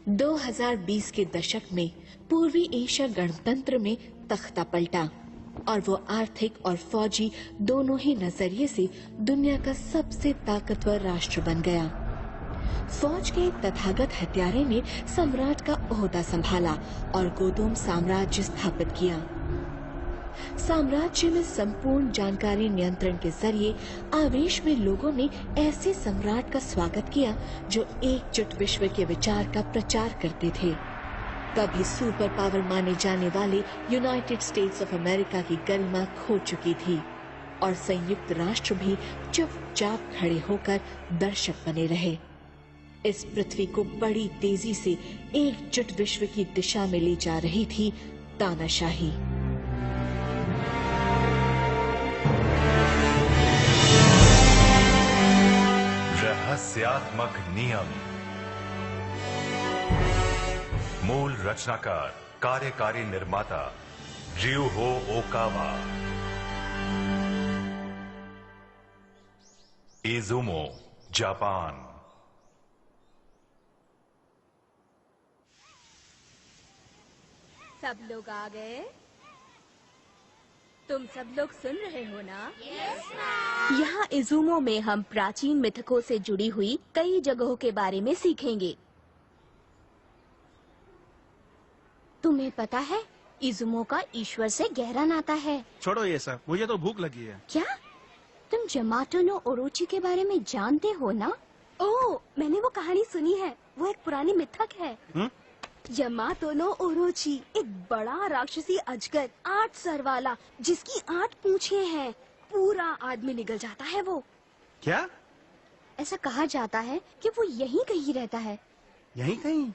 2020 के दशक में पूर्वी एशिया गणतंत्र में तख्ता पलटा और वो आर्थिक और फौजी दोनों ही नजरिए से दुनिया का सबसे ताकतवर राष्ट्र बन गया। फौज के एक तथागत हत्यारे ने सम्राट का ओहदा संभाला और गोदोम साम्राज्य स्थापित किया। साम्राज्य में संपूर्ण जानकारी नियंत्रण के जरिए आवेश में लोगों ने ऐसे सम्राट का स्वागत किया जो एकजुट विश्व के विचार का प्रचार करते थे। कभी सुपर पावर माने जाने वाले यूनाइटेड स्टेट्स ऑफ अमेरिका की गरिमा खो चुकी थी और संयुक्त राष्ट्र भी चुपचाप खड़े होकर दर्शक बने रहे। इस पृथ्वी को बड़ी तेजी से एकजुट विश्व की दिशा में ले जा रही थी तानाशाही। रहस्यात्मक नियम। मूल रचनाकार कार्यकारी निर्माता रियुहो ओकावा। Izumo Japan. सब लोग आ गए? तुम सब लोग सुन रहे हो ना? Yes, यहाँ इजुमो में हम प्राचीन मिथकों से जुड़ी हुई कई जगहों के बारे में सीखेंगे। तुम्हें पता है इजुमो का ईश्वर से गहरा नाता है। छोड़ो ये सब, मुझे तो भूख लगी है। क्या तुम जमातो नो ओरोची के बारे में जानते हो ना? ओह, मैंने वो कहानी सुनी है। वो एक पुरानी मिथक है। यमातो नो ओरोची एक बड़ा राक्षसी अजगर 8 सर वाला जिसकी 8 पूंछें हैं। पूरा आदमी निगल जाता है वो। क्या? ऐसा कहा जाता है कि वो यहीं कहीं रहता है। यहीं कहीं?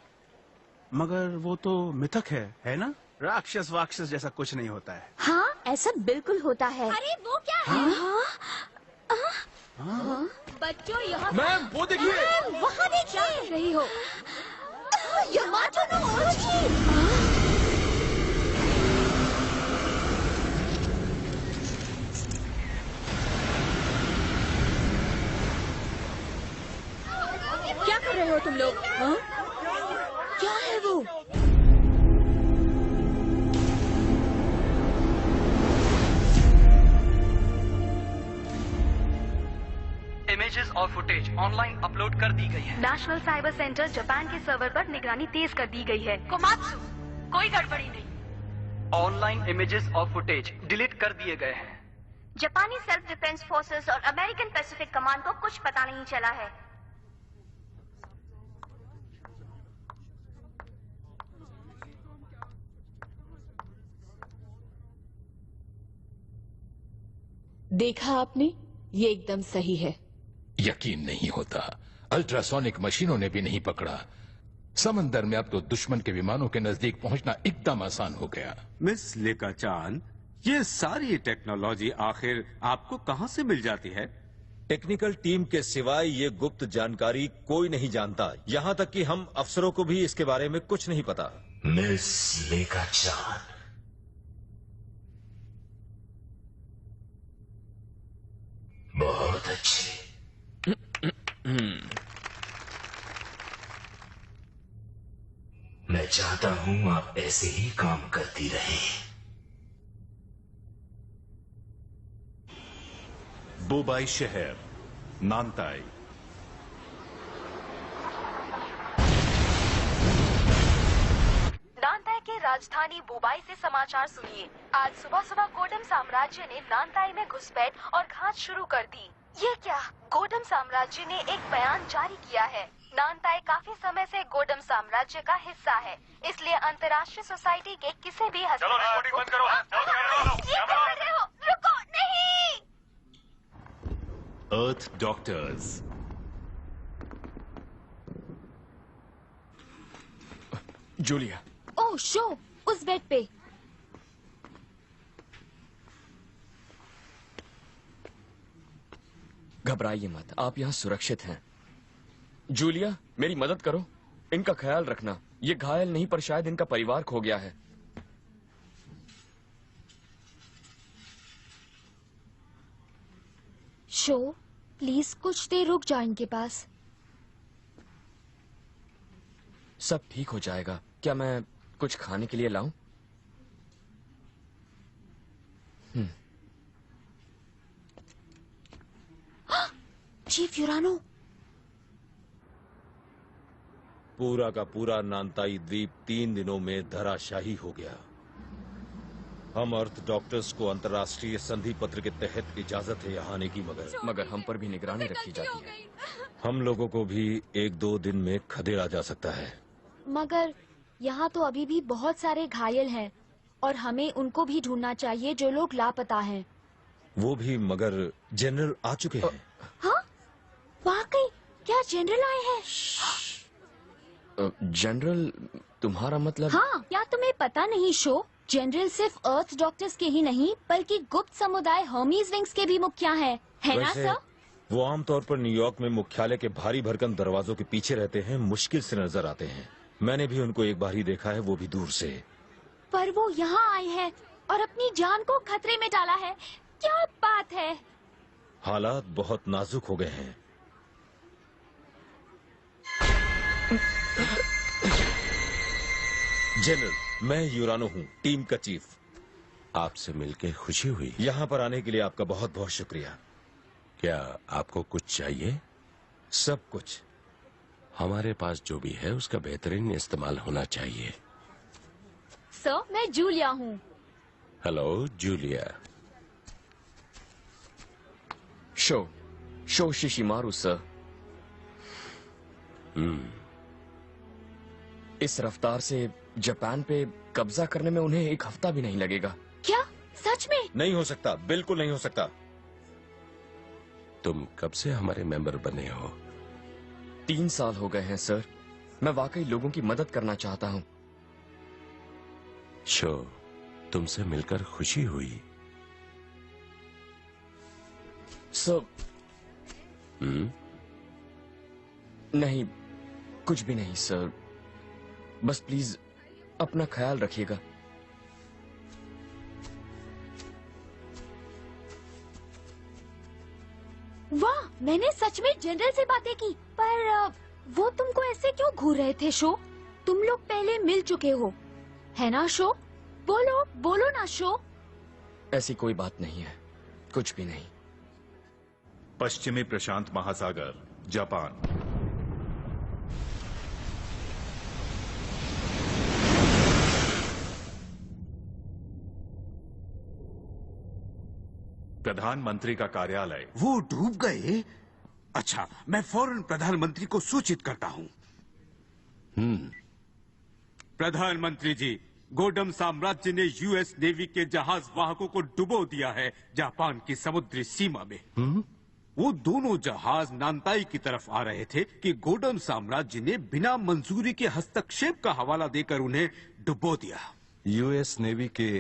मगर वो तो मिथक है ना? राक्षस वाक्षस जैसा कुछ नहीं होता है। हाँ, ऐसा बिल्कुल होता है। अरे वो क्या है? बच्चों यहाँ मैम वो देखिए। वहाँ देखिए। क्या कर रही हो? यमातो नो ओरोची। क्या कर रहे हो तुम लोग? हाँ? क्या है वो? इमेजेस और फुटेज ऑनलाइन अपलोड कर दी गई है। नेशनल साइबर सेंटर जापान के सर्वर पर निगरानी तेज कर दी गई है। कोमात्सु, कोई गड़बड़ी नहीं। ऑनलाइन इमेजेस और फुटेज डिलीट कर दिए गए हैं। जापानी सेल्फ डिफेंस फोर्सेस और अमेरिकन पैसिफिक कमांड को कुछ पता नहीं चला है। देखा आपने, ये एकदम सही है। यकीन नहीं होता, अल्ट्रासोनिक मशीनों ने भी नहीं पकड़ा। समंदर में अब तो दुश्मन के विमानों के नजदीक पहुंचना एकदम आसान हो गया। मिस लेकाचान, ये सारी टेक्नोलॉजी आखिर आपको कहां से मिल जाती है? टेक्निकल टीम के सिवाय ये गुप्त जानकारी कोई नहीं जानता। यहाँ तक कि हम अफसरों को भी इसके बारे में कुछ नहीं पता। मिस लेकाचान, बहुत अच्छे। मैं चाहता हूं आप ऐसे ही काम करती रहें। बुबाई शहर, नानताई। नानताई के राजधानी बुबाई से समाचार सुनिए। आज सुबह सुबह गोडम साम्राज्य ने नानताई में घुसपैठ और घात शुरू कर दी। ये क्या? गोडम साम्राज्य ने एक बयान जारी किया है। नानताई काफी समय से गोडम साम्राज्य का हिस्सा है, इसलिए अंतर्राष्ट्रीय सोसाइटी के किसी भी चलो रिकॉर्डिंग बंद करो। ये क्या कर रहे हो? रुको, नहीं। अर्थ डॉक्टर्स। जूलिया। ओह शो, उस बेड पे। घबराइए मत, आप यहाँ सुरक्षित हैं। जूलिया, मेरी मदद करो। इनका ख्याल रखना। ये घायल नहीं पर शायद इनका परिवार खो गया है। शो, प्लीज कुछ देर रुक जाओ इनके पास। सब ठीक हो जाएगा। क्या मैं कुछ खाने के लिए लाऊं? चीफ यूरानो, पूरा का पूरा नानताई द्वीप 3 दिनों में धराशाही हो गया। हम अर्थ डॉक्टर्स को अंतर्राष्ट्रीय संधि पत्र के तहत इजाजत है यहाँ आने की, मगर हम पर भी निगरानी रखी जाती है। हम लोगों को भी 1-2 दिन में खदेड़ा जा सकता है। मगर यहाँ तो अभी भी बहुत सारे घायल हैं और हमें उनको भी ढूंढना चाहिए जो लोग लापता हैं। वो भी, मगर जनरल आ चुके हैं। हाँ? वाकई? क्या जनरल आए हैं? जनरल, तुम्हारा मतलब? हाँ, क्या तुम्हें पता नहीं शो? जनरल सिर्फ अर्थ डॉक्टर्स के ही नहीं बल्कि गुप्त समुदाय हर्मीज विंग्स के भी मुखिया हैं, है ना सर? वो आमतौर पर न्यूयॉर्क में मुख्यालय के भारी भरकम दरवाजों के पीछे रहते हैं, मुश्किल से नजर आते हैं। मैंने भी उनको एक बार ही देखा है, वो भी दूर से। पर वो यहाँ आए हैं और अपनी जान को खतरे में डाला है। क्या बात है? हालात बहुत नाजुक हो गए हैं। जनरल, मैं यूरानो हूँ, टीम का चीफ। आपसे मिलकर खुशी हुई। यहाँ पर आने के लिए आपका बहुत बहुत शुक्रिया। क्या आपको कुछ चाहिए? सब कुछ। हमारे पास जो भी है उसका बेहतरीन इस्तेमाल होना चाहिए। सर, मैं जूलिया हूँ। Hello Julia. शो शिशिमारू सर। इस रफ्तार से जापान पे कब्जा करने में उन्हें 1 हफ्ता भी नहीं लगेगा। क्या? सच में? नहीं हो सकता, बिल्कुल नहीं हो सकता। तुम कब से हमारे मेंबर बने हो? 3 साल हो गए हैं सर। मैं वाकई लोगों की मदद करना चाहता हूँ। शो, तुमसे मिलकर खुशी हुई। सर नहीं, कुछ भी नहीं सर। बस प्लीज अपना ख्याल रखिएगा। वाह, मैंने सच में जनरल से बातें की, पर वो तुमको ऐसे क्यों घूर रहे थे शो? तुम लोग पहले मिल चुके हो, है ना शो? बोलो ना शो। ऐसी कोई बात नहीं है, कुछ भी नहीं। पश्चिमी प्रशांत महासागर, जापान। प्रधानमंत्री का कार्यालय। वो डूब गए? अच्छा, मैं फौरन प्रधानमंत्री को सूचित करता हूँ। प्रधानमंत्री जी, गोडम साम्राज्य ने यूएस नेवी के जहाज वाहकों को डुबो दिया है जापान की समुद्री सीमा में। वो दोनों जहाज नानताई की तरफ आ रहे थे कि गोडम साम्राज्य ने बिना मंजूरी के हस्तक्षेप का हवाला देकर उन्हें डुबो दिया। यूएस नेवी के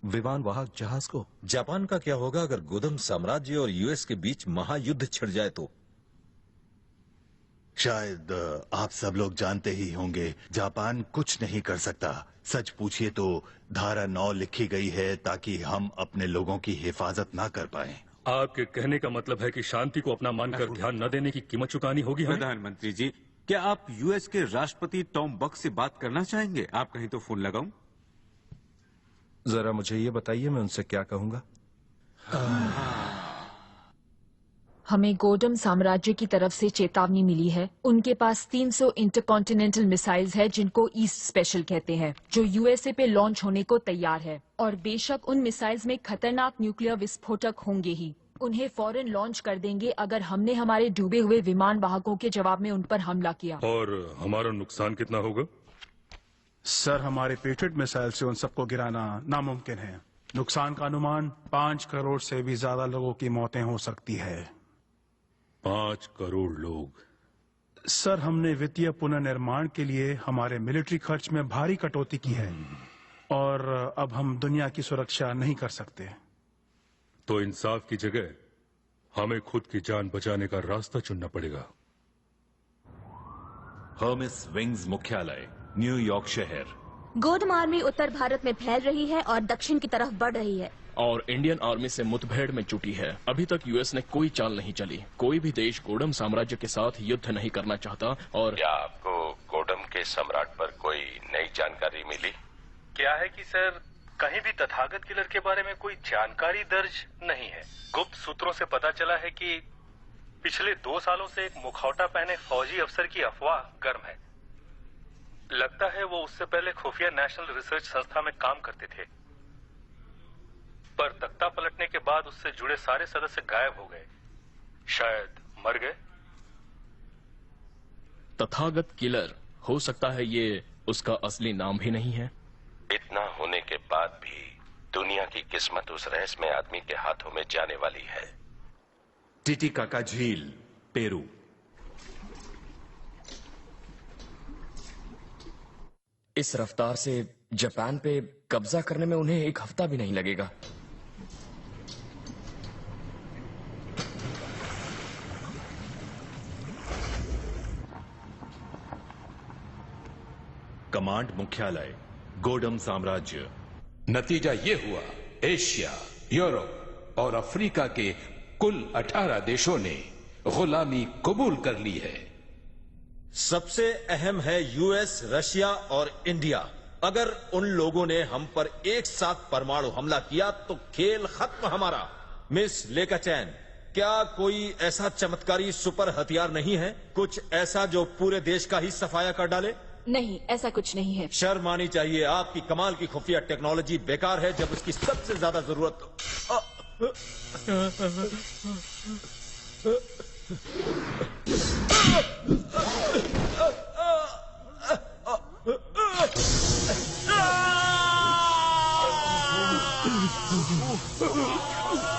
विमान वाहक जहाज को? जापान का क्या होगा अगर गोदम साम्राज्य और यूएस के बीच महायुद्ध छिड़ जाए तो? शायद आप सब लोग जानते ही होंगे, जापान कुछ नहीं कर सकता। सच पूछिए तो धारा 9 लिखी गई है ताकि हम अपने लोगों की हिफाजत ना कर पाएं। आपके कहने का मतलब है कि शांति को अपना मानकर ध्यान न देने की कीमत चुकानी होगी हमें? प्रधानमंत्री जी, क्या आप यूएस के राष्ट्रपति टॉम बक से बात करना चाहेंगे? आप कहीं तो फोन लगाऊं? जरा मुझे ये बताइए, मैं उनसे क्या कहूंगा? हमें गोडम साम्राज्य की तरफ से चेतावनी मिली है। उनके पास 300 इंटरकॉन्टिनेंटल मिसाइल्स है जिनको ईस्ट स्पेशल कहते हैं, जो यूएसए पे लॉन्च होने को तैयार है। और बेशक उन मिसाइल्स में खतरनाक न्यूक्लियर विस्फोटक होंगे ही। उन्हें फौरन लॉन्च कर देंगे अगर हमने हमारे डूबे हुए विमान वाहकों के जवाब में उन पर हमला किया। और हमारा नुकसान कितना होगा? सर, हमारे पेट्रियट मिसाइल से उन सबको गिराना नामुमकिन है। नुकसान का अनुमान 5 करोड़ से भी ज्यादा लोगों की मौतें हो सकती है। 5 करोड़ लोग? सर, हमने वित्तीय पुनर्निर्माण के लिए हमारे मिलिट्री खर्च में भारी कटौती की है और अब हम दुनिया की सुरक्षा नहीं कर सकते। तो इंसाफ की जगह हमें खुद की जान बचाने का रास्ता चुनना पड़ेगा। हर्मिस विंग्स मुख्यालय, न्यूयॉर्क शहर। गोडम आर्मी उत्तर भारत में फैल रही है और दक्षिण की तरफ बढ़ रही है और इंडियन आर्मी से मुठभेड़ में जुटी है। अभी तक यूएस ने कोई चाल नहीं चली। कोई भी देश गोडम साम्राज्य के साथ युद्ध नहीं करना चाहता। और क्या आपको गोडम के के सम्राट पर कोई नई जानकारी मिली? क्या है कि सर, कहीं भी तथागत किलर के बारे में कोई जानकारी दर्ज नहीं है। गुप्त सूत्रों से पता चला है कि पिछले 2 सालों से एक मुखौटा पहने फौजी अफसर की अफवाह गर्म है। लगता है वो उससे पहले खुफिया नेशनल रिसर्च संस्था में काम करते थे, पर तख्ता पलटने के बाद उससे जुड़े सारे सदस्य गायब हो गए। शायद मर गए। तथागत किलर, हो सकता है ये उसका असली नाम ही नहीं है। इतना होने के बाद भी दुनिया की किस्मत उस रहस्यमय आदमी के हाथों में जाने वाली है। टिटिकाका झील, पेरू। इस रफ्तार से जापान पे कब्जा करने में उन्हें 1 हफ्ता भी नहीं लगेगा। कमांड मुख्यालय, गोडम साम्राज्य। नतीजा ये हुआ, एशिया, यूरोप और अफ्रीका के कुल 18 देशों ने गुलामी कबूल कर ली है। सबसे अहम है यूएस, रशिया और इंडिया। अगर उन लोगों ने हम पर एक साथ परमाणु हमला किया तो खेल खत्म हमारा। मिस लेकाचैन, क्या कोई ऐसा चमत्कारी सुपर हथियार नहीं है, कुछ ऐसा जो पूरे देश का ही सफाया कर डाले? नहीं, ऐसा कुछ नहीं है। शर्म आनी चाहिए। आपकी कमाल की खुफिया टेक्नोलॉजी बेकार है जब उसकी सबसे ज्यादा जरूरत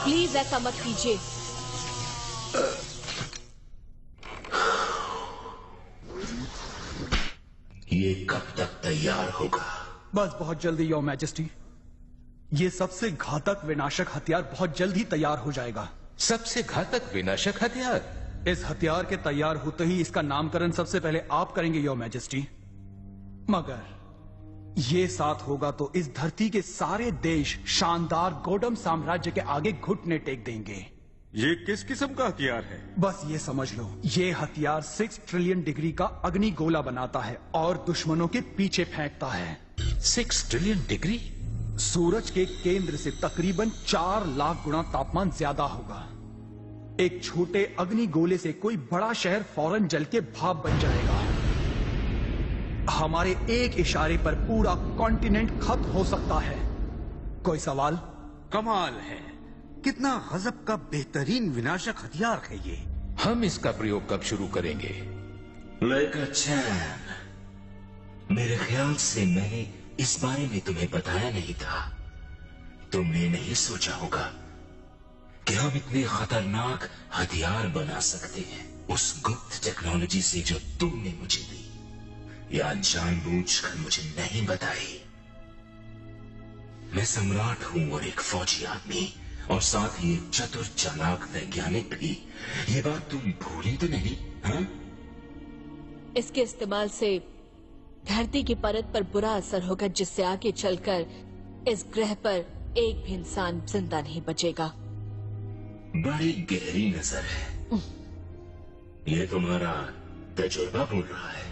प्लीज ऐसा मत कीजिए। ये कब तक तैयार होगा? बस बहुत जल्दी योर मैजेस्टी। ये सबसे घातक विनाशक हथियार बहुत जल्द ही तैयार हो जाएगा। सबसे घातक विनाशक हथियार? इस हथियार के तैयार होते ही इसका नामकरण सबसे पहले आप करेंगे योर मैजेस्टी। मगर ये साथ होगा तो इस धरती के सारे देश शानदार गोडम साम्राज्य के आगे घुटने टेक देंगे। ये किस किस्म का हथियार है? बस ये समझ लो, ये हथियार 6 ट्रिलियन डिग्री का अग्नि गोला बनाता है और दुश्मनों के पीछे फेंकता है। 6 ट्रिलियन डिग्री? सूरज के केंद्र से तकरीबन 4 लाख गुना तापमान ज्यादा होगा। एक छोटे अग्नि गोले से कोई बड़ा शहर फौरन जल के भाप बन जाएगा। हमारे एक इशारे पर पूरा कॉन्टिनेंट खत्म हो सकता है। कोई सवाल? कमाल है, कितना गजब का बेहतरीन विनाशक हथियार है ये। हम इसका प्रयोग कब शुरू करेंगे? लेकाचैन, मेरे ख्याल से मैंने इस बारे में तुम्हें बताया नहीं था। तुमने नहीं सोचा होगा कि हम इतने खतरनाक हथियार बना सकते हैं उस गुप्त टेक्नोलॉजी से जो तुमने मुझे दी या जानबूझकर मुझे नहीं बताई। मैं सम्राट हूं और एक फौजी आदमी और साथ ही एक चतुर चालाक वैज्ञानिक भी। ये बात तुम भूली तो नहीं? हाँ? इसके इस्तेमाल से धरती की परत पर बुरा असर होगा, जिससे आगे चलकर इस ग्रह पर एक भी इंसान जिंदा नहीं बचेगा। बड़ी गहरी नजर है। ये तुम्हारा तजुर्बा बोल रहा है।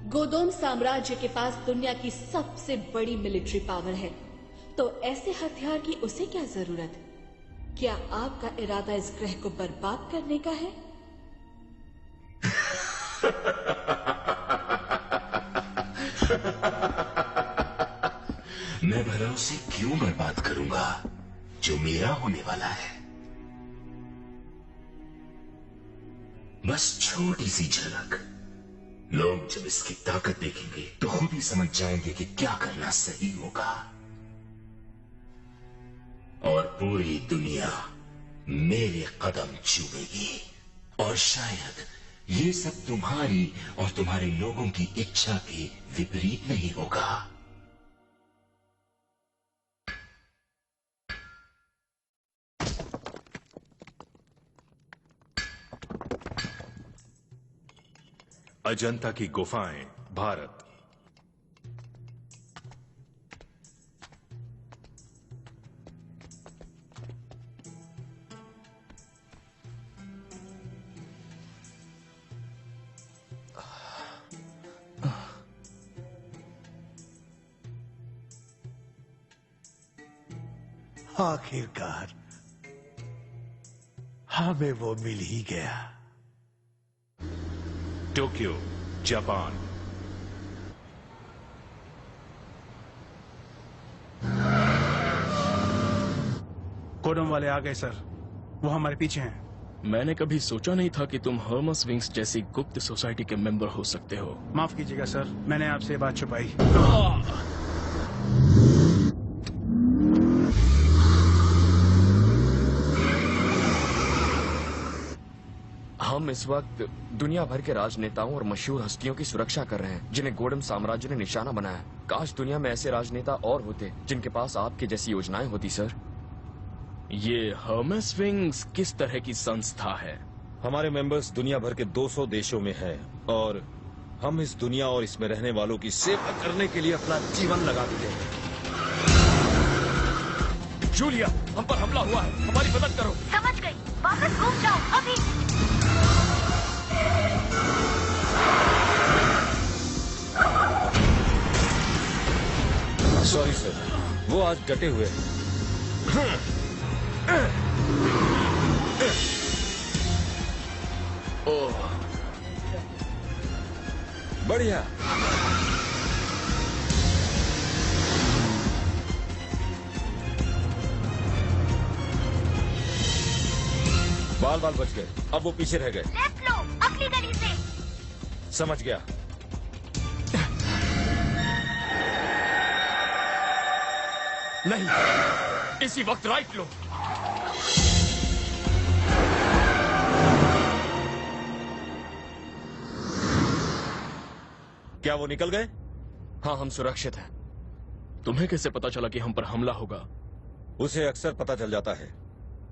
गोदोम साम्राज्य के पास दुनिया की सबसे बड़ी मिलिट्री पावर है, तो ऐसे हथियार की उसे क्या जरूरत? क्या आपका इरादा इस ग्रह को बर्बाद करने का है? मैं भला उसे क्यों बर्बाद करूंगा जो मेरा होने वाला है? बस छोटी सी झलक। लोग जब इसकी ताकत देखेंगे तो खुद ही समझ जाएंगे कि क्या करना सही होगा, और पूरी दुनिया मेरे कदम चूमेगी। और शायद ये सब तुम्हारी और तुम्हारे लोगों की इच्छा के विपरीत नहीं होगा। अजंता की गुफाएं, भारत। आखिरकार हमें वो मिल ही गया। Tokyo, Japan. कोडम वाले आ गए सर, वो हमारे पीछे हैं। मैंने कभी सोचा नहीं था कि तुम हर्मस विंग्स जैसी गुप्त सोसाइटी के मेंबर हो सकते हो। माफ कीजिएगा सर, मैंने आपसे बात छुपाई। हम इस वक्त दुनिया भर के राजनेताओं और मशहूर हस्तियों की सुरक्षा कर रहे हैं जिन्हें गोडम साम्राज्य ने निशाना बनाया। काश दुनिया में ऐसे राजनेता और होते जिनके पास आपकी जैसी योजनाएं होती सर। ये हर्मस विंग्स किस तरह की संस्था है? हमारे मेंबर्स दुनिया भर के 200 देशों में हैं और हम इस दुनिया और इसमें रहने वालों की सेवा करने के लिए अपना जीवन लगा देते हैं। जूलिया, हम पर हमला हुआ है, हमारी मदद करो। समझ गई, वापस घूम जाओ अभी। सॉरी सर, वो आज डटे हुए हैं। ओह, बढ़िया। बाल बाल बच गए, अब वो पीछे रह गए। लेफ्ट लो, अगली गली से। समझ गया। नहीं, इसी वक्त राइट लो। क्या वो निकल गए? हाँ, हम सुरक्षित हैं। तुम्हें कैसे पता चला कि हम पर हमला होगा? उसे अक्सर पता चल जाता है,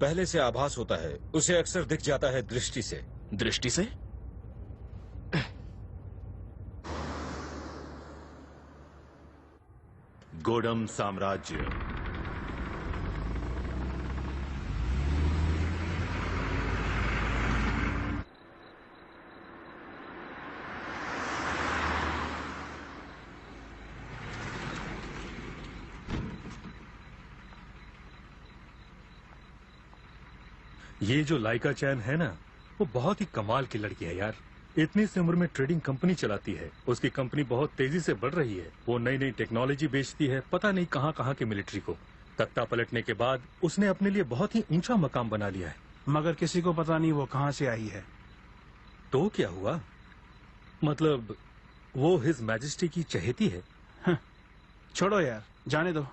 पहले से आभास होता है, उसे अक्सर दिख जाता है दृष्टि से। दृष्टि से? गोडम साम्राज्य। ये जो लाइका चैन है ना, वो बहुत ही कमाल की लड़की है यार। इतनी सी उम्र में ट्रेडिंग कंपनी चलाती है। उसकी कंपनी बहुत तेजी से बढ़ रही है। वो नई नई टेक्नोलॉजी बेचती है, पता नहीं कहाँ कहाँ के मिलिट्री को। तख्ता पलटने के बाद उसने अपने लिए बहुत ही ऊंचा मकाम बना लिया है। मगर किसी को पता नहीं वो कहाँ से आई है। तो क्या हुआ? मतलब वो हिज मैजेस्टी की चहेती है। छोड़ो यार, जाने दो।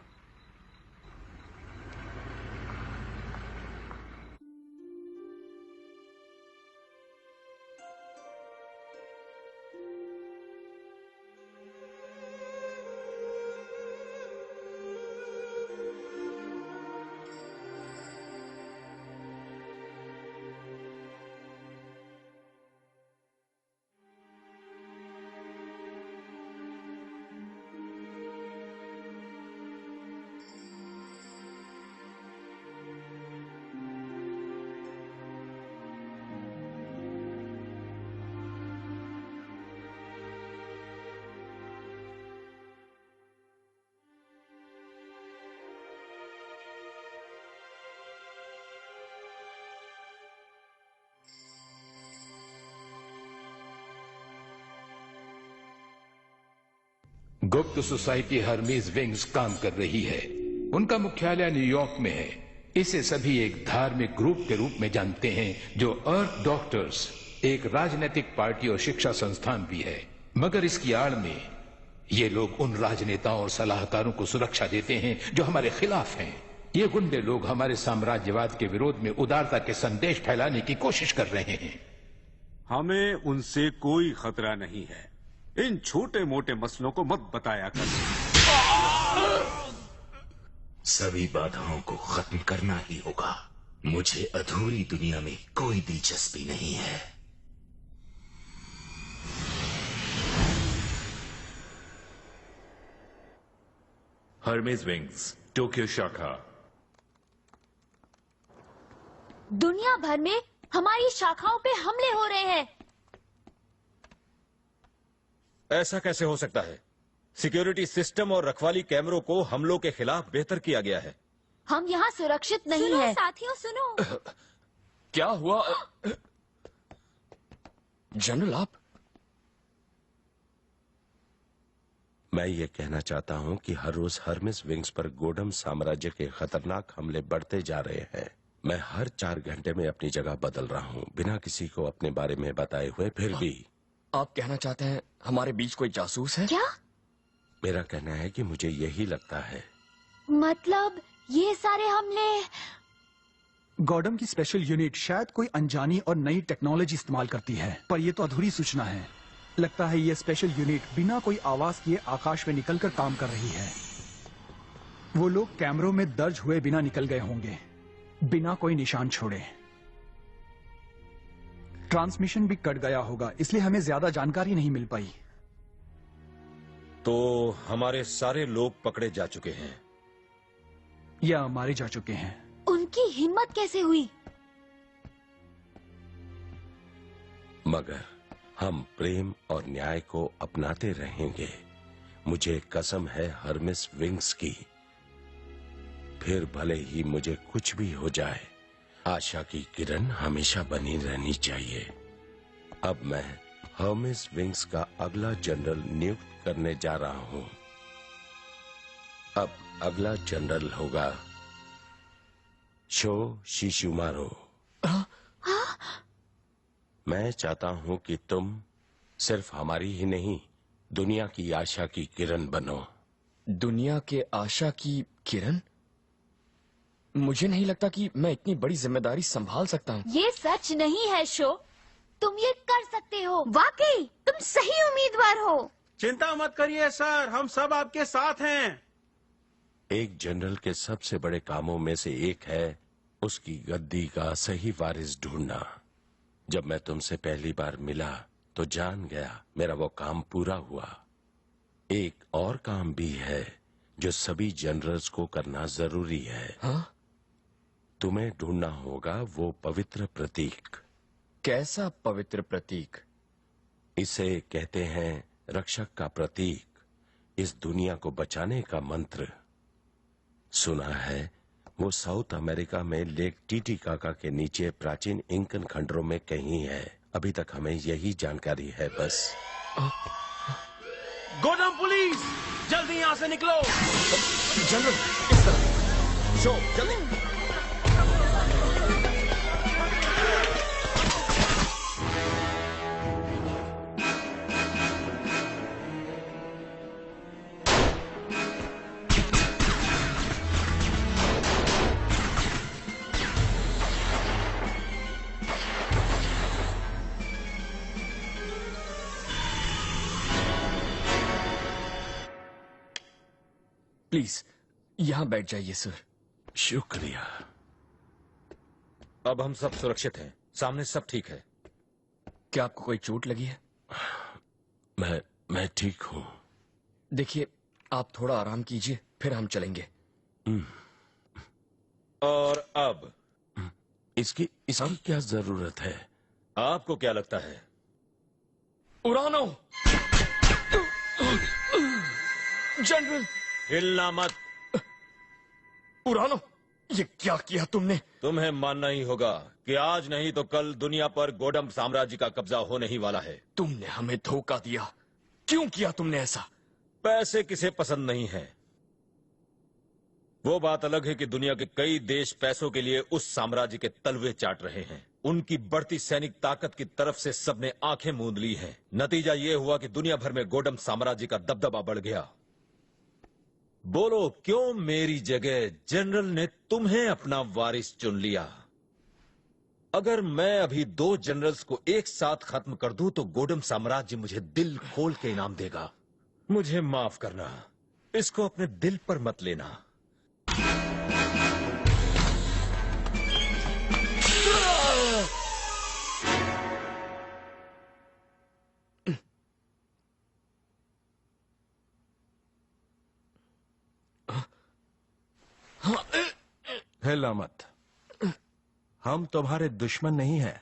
गुप्त सोसाइटी हर्मीज विंग्स काम कर रही है। उनका मुख्यालय न्यूयॉर्क में है। इसे सभी एक धार्मिक ग्रुप के रूप में जानते हैं जो अर्थ डॉक्टर्स एक राजनीतिक पार्टी और शिक्षा संस्थान भी है। मगर इसकी आड़ में ये लोग उन राजनेताओं और सलाहकारों को सुरक्षा देते हैं जो हमारे खिलाफ हैं। ये गुंडे लोग हमारे साम्राज्यवाद के विरोध में उदारता के संदेश फैलाने की कोशिश कर रहे हैं। हमें उनसे कोई खतरा नहीं है। इन छोटे मोटे मसलों को मत बताया कर। सभी बाधाओं को खत्म करना ही होगा। मुझे अधूरी दुनिया में कोई दिलचस्पी नहीं है। हर्मेज विंग्स, टोक्यो शाखा। दुनिया भर में हमारी शाखाओं पे हमले हो रहे हैं। ऐसा कैसे हो सकता है? सिक्योरिटी सिस्टम और रखवाली कैमरों को हमलों के खिलाफ बेहतर किया गया है। हम यहाँ सुरक्षित नहीं सुनो हैं। साथियों सुनो। क्या हुआ? जनरल आप? मैं ये कहना चाहता हूँ कि हर रोज हर्मिस विंग्स पर गोडम साम्राज्य के खतरनाक हमले बढ़ते जा रहे हैं। मैं हर 4 घंटे में अपनी जगह बदल रहा हूँ बिना किसी को अपने बारे में बताए हुए। फिर भी आप कहना चाहते हैं हमारे बीच कोई जासूस है? क्या? मेरा कहना है कि मुझे यही लगता है। मतलब ये सारे हमले। गॉडम की स्पेशल यूनिट शायद कोई अनजानी और नई टेक्नोलॉजी इस्तेमाल करती है, पर यह तो अधूरी सूचना है। लगता है ये स्पेशल यूनिट बिना कोई आवाज किए आकाश में निकलकर काम कर रही है। वो लोग कैमरों में दर्ज हुए बिना निकल गए होंगे, बिना कोई निशान छोड़े। ट्रांसमिशन भी कट गया होगा, इसलिए हमें ज्यादा जानकारी नहीं मिल पाई। तो हमारे सारे लोग पकड़े जा चुके हैं या मारे जा चुके हैं। उनकी हिम्मत कैसे हुई? मगर हम प्रेम और न्याय को अपनाते रहेंगे। मुझे कसम है हर्मिस विंग्स की। फिर भले ही मुझे कुछ भी हो जाए, आशा की किरण हमेशा बनी रहनी चाहिए। अब मैं हर्मिस विंग्स का अगला जनरल नियुक्त करने जा रहा हूं। अब अगला जनरल होगा शो शिशुमारो। मैं चाहता हूं कि तुम सिर्फ हमारी ही नहीं, दुनिया की आशा की किरण बनो। दुनिया के आशा की किरण? मुझे नहीं लगता कि मैं इतनी बड़ी जिम्मेदारी संभाल सकता हूँ। ये सच नहीं है शो, तुम ये कर सकते हो। वाकई तुम सही उम्मीदवार हो। चिंता मत करिए सर, हम सब आपके साथ हैं। एक जनरल के सबसे बड़े कामों में से एक है उसकी गद्दी का सही वारिस ढूंढना। जब मैं तुमसे पहली बार मिला तो जान गया मेरा वो काम पूरा हुआ। एक और काम भी है जो सभी जनरल्स को करना जरूरी है। हाँ? तुम्हें ढूंढना होगा वो पवित्र प्रतीक। कैसा पवित्र प्रतीक? इसे कहते हैं रक्षक का प्रतीक, इस दुनिया को बचाने का मंत्र। सुना है वो साउथ अमेरिका में लेक टीटीकाका के नीचे प्राचीन इंकन खंडरों में कहीं है। अभी तक हमें यही जानकारी है बस। गोडम पुलिस, जल्दी यहाँ से निकलो। जनरल इस तरफ। शो जल्दी। प्लीज यहाँ बैठ जाइए सर। शुक्रिया। अब हम सब सुरक्षित हैं, सामने सब ठीक है। क्या आपको कोई चोट लगी है? मैं ठीक हूँ। देखिए आप थोड़ा आराम कीजिए, फिर हम चलेंगे। और अब इसकी क्या जरूरत है? आपको क्या लगता है? उड़ानो। जनरल हिलना मत। उड़ानो, ये क्या किया तुमने? तुम्हें मानना ही होगा कि आज नहीं तो कल दुनिया पर गोडम साम्राज्य का कब्जा होने ही वाला है। तुमने हमें धोखा दिया। क्यों किया तुमने ऐसा? पैसे किसे पसंद नहीं है? वो बात अलग है कि दुनिया के कई देश पैसों के लिए उस साम्राज्य के तलवे चाट रहे हैं। उनकी बढ़ती सैनिक ताकत की तरफ से सबने आंखें मूंद ली हैं। नतीजा ये हुआ कि दुनिया भर में गोडम साम्राज्य का दबदबा बढ़ गया। बोलो क्यों मेरी जगह जनरल ने तुम्हें अपना वारिस चुन लिया? अगर मैं अभी 2 जनरल्स को एक साथ खत्म कर दूं तो गोडम साम्राज्य मुझे दिल खोल के इनाम देगा। मुझे माफ करना, इसको अपने दिल पर मत लेना। हिला मत, हम तुम्हारे दुश्मन नहीं हैं।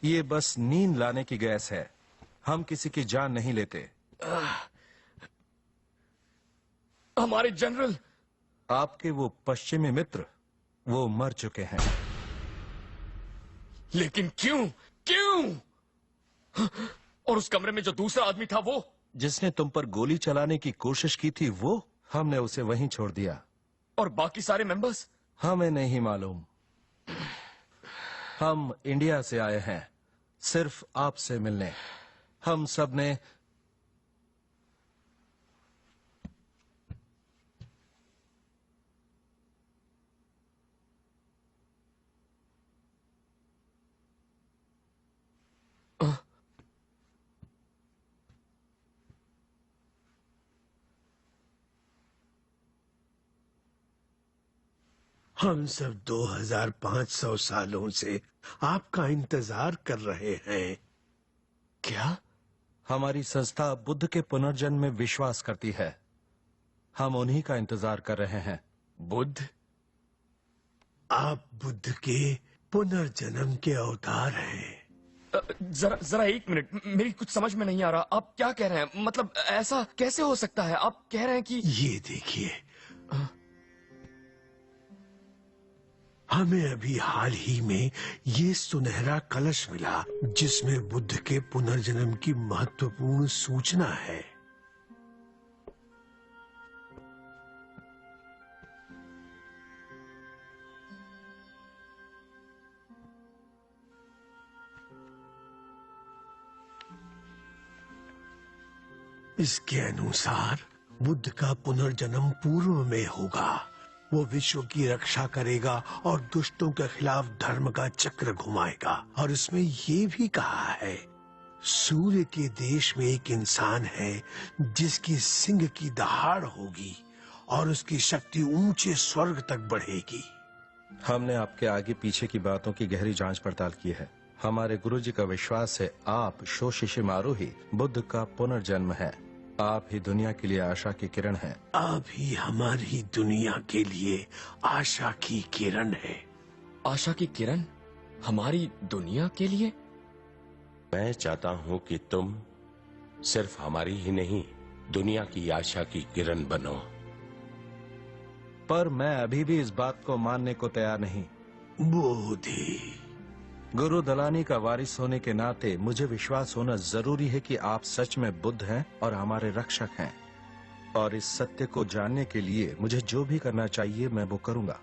ये बस नींद लाने की गैस है, हम किसी की जान नहीं लेते। हमारे जनरल। आपके वो पश्चिमी मित्र वो मर चुके हैं। लेकिन क्यों? क्यों? और उस कमरे में जो दूसरा आदमी था वो जिसने तुम पर गोली चलाने की कोशिश की थी, वो हमने उसे वहीं छोड़ दिया। और बाकी सारे मेंबर्स? हमें नहीं मालूम। हम इंडिया से आए हैं सिर्फ आपसे मिलने। हम सब ने हम सब 2500 सालों से आपका इंतजार कर रहे हैं। क्या? हमारी संस्था बुद्ध के पुनर्जन्म में विश्वास करती है। हम उन्हीं का इंतजार कर रहे हैं। बुद्ध? आप बुद्ध के पुनर्जन्म के अवतार हैं। जरा एक मिनट, मेरी कुछ समझ में नहीं आ रहा। आप क्या कह रहे हैं? मतलब ऐसा कैसे हो सकता है? आप कह रहे हैं कि ये देखिए, हमें अभी हाल ही में ये सुनहरा कलश मिला जिसमें बुद्ध के पुनर्जन्म की महत्वपूर्ण सूचना है। इसके अनुसार बुद्ध का पुनर्जन्म पूर्व में होगा। वो विश्व की रक्षा करेगा और दुष्टों के खिलाफ धर्म का चक्र घुमाएगा। और इसमें ये भी कहा है, सूर्य के देश में एक इंसान है जिसकी सिंह की दहाड़ होगी और उसकी शक्ति ऊंचे स्वर्ग तक बढ़ेगी। हमने आपके आगे पीछे की बातों की गहरी जांच पड़ताल की है। हमारे गुरुजी का विश्वास है आप शोशिशिमारू ही बुद्ध का पुनर्जन्म है। आप ही दुनिया के लिए आशा की किरण है। आप ही हमारी दुनिया के लिए आशा की किरण है। आशा की किरण हमारी दुनिया के लिए? मैं चाहता हूं कि तुम सिर्फ हमारी ही नहीं, दुनिया की आशा की किरण बनो। पर मैं अभी भी इस बात को मानने को तैयार नहीं। बोधि, गुरु दलानी का वारिस होने के नाते मुझे विश्वास होना जरूरी है कि आप सच में बुद्ध हैं और हमारे रक्षक हैं। और इस सत्य को जानने के लिए मुझे जो भी करना चाहिए मैं वो करूंगा।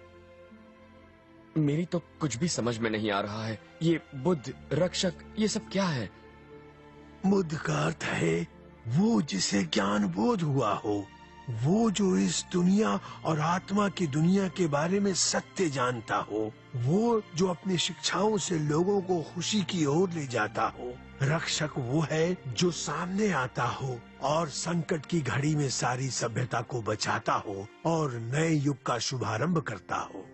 मेरी तो कुछ भी समझ में नहीं आ रहा है। ये बुद्ध, रक्षक, ये सब क्या है? बुद्ध का अर्थ है वो जिसे ज्ञान बोध हुआ हो, वो जो इस दुनिया और आत्मा की दुनिया के बारे में सत्य जानता हो, वो जो अपनी शिक्षाओं से लोगों को खुशी की ओर ले जाता हो। रक्षक वो है जो सामने आता हो और संकट की घड़ी में सारी सभ्यता को बचाता हो और नए युग का शुभारंभ करता हो।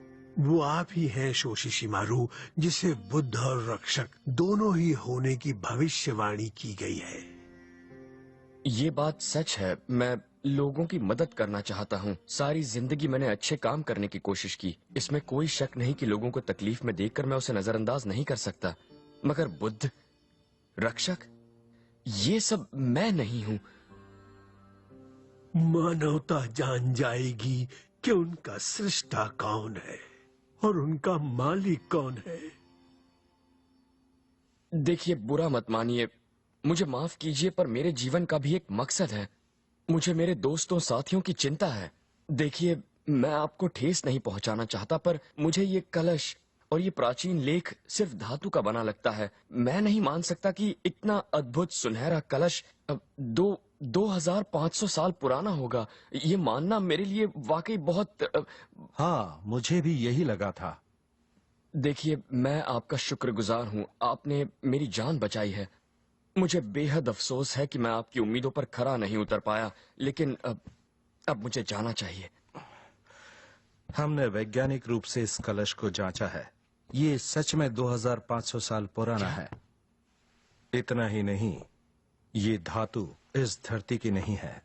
वो आप ही हैं शोशिशिमारू, जिसे बुद्ध और रक्षक दोनों ही होने की भविष्यवाणी की गई है। ये बात सच है। मैं लोगों की मदद करना चाहता हूँ। सारी जिंदगी मैंने अच्छे काम करने की कोशिश की। इसमें कोई शक नहीं कि लोगों को तकलीफ में देखकर मैं उसे नजरअंदाज नहीं कर सकता। मगर बुद्ध, रक्षक, ये सब मैं नहीं हूँ। मानवता जान जाएगी कि उनका सृष्टा कौन है और उनका मालिक कौन है। देखिए, बुरा मत मानिए, मुझे माफ कीजिए, पर मेरे जीवन का भी एक मकसद है। मुझे मेरे दोस्तों साथियों की चिंता है। देखिए, मैं आपको ठेस नहीं पहुंचाना चाहता, पर मुझे ये कलश और ये प्राचीन लेख सिर्फ धातु का बना लगता है। मैं नहीं मान सकता कि इतना अद्भुत सुनहरा कलश 2500 साल पुराना होगा। ये मानना मेरे लिए वाकई बहुत हाँ, मुझे भी यही लगा था। देखिए, मैं आपका शुक्रगुजार हूँ। आपने मेरी जान बचाई है। मुझे बेहद अफसोस है कि मैं आपकी उम्मीदों पर खरा नहीं उतर पाया, लेकिन अब मुझे जाना चाहिए। हमने वैज्ञानिक रूप से इस कलश को जांचा है। ये सच में 2500 साल पुराना है। इतना ही नहीं, ये धातु इस धरती की नहीं है।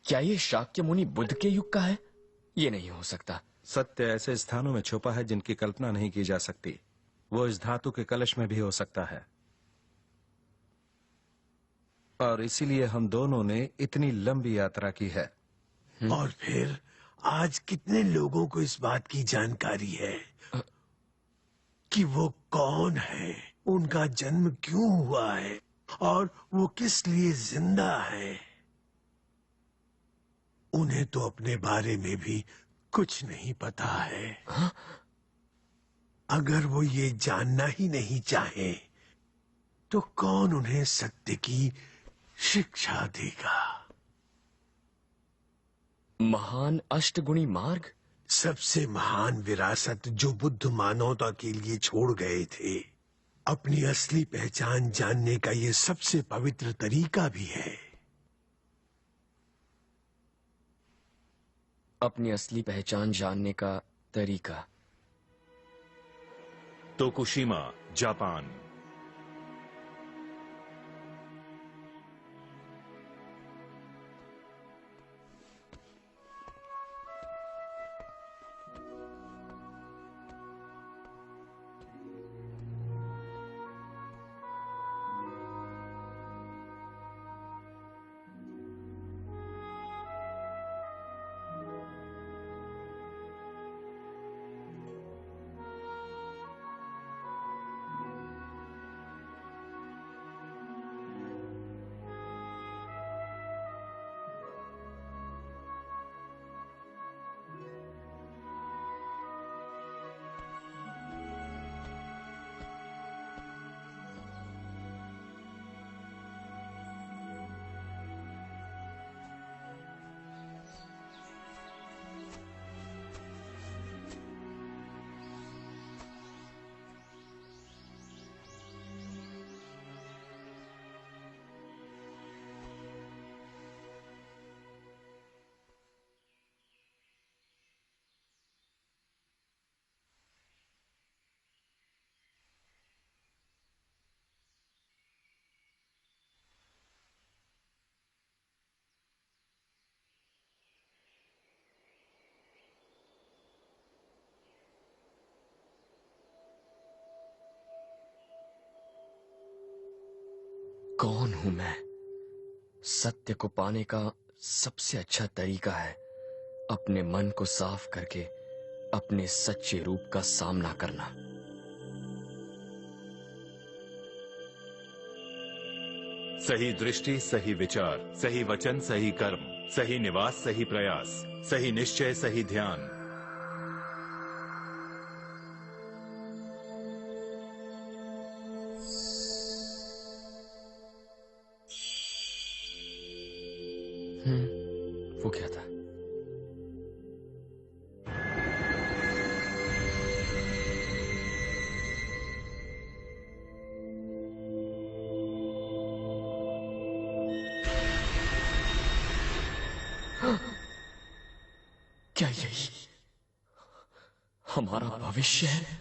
क्या ये शाक्य मुनि बुद्ध के युग का है? ये नहीं हो सकता। सत्य ऐसे स्थानों में छुपा है जिनकी कल्पना नहीं की जा सकती। वो इस धातु के कलश में भी हो सकता है। और इसीलिए हम दोनों ने इतनी लंबी यात्रा की है। और फिर आज कितने लोगों को इस बात की जानकारी है कि वो कौन है, उनका जन्म क्यों हुआ है और वो किस लिए जिंदा है। उन्हें तो अपने बारे में भी कुछ नहीं पता है। अगर वो ये जानना ही नहीं चाहे तो कौन उन्हें सत्य की शिक्षा देगा। महान अष्टगुणी मार्ग, सबसे महान विरासत जो बुद्ध मानवता के लिए छोड़ गए थे। अपनी असली पहचान जानने का ये सबसे पवित्र तरीका भी है। अपनी असली पहचान जानने का तरीका। Tokushima, Japan. कौन हूं मैं? सत्य को पाने का सबसे अच्छा तरीका है अपने मन को साफ करके अपने सच्चे रूप का सामना करना। सही दृष्टि, सही विचार, सही वचन, सही कर्म, सही निवास, सही प्रयास, सही निश्चय, सही ध्यान। वो क्या था? क्या यही हमारा भविष्य है?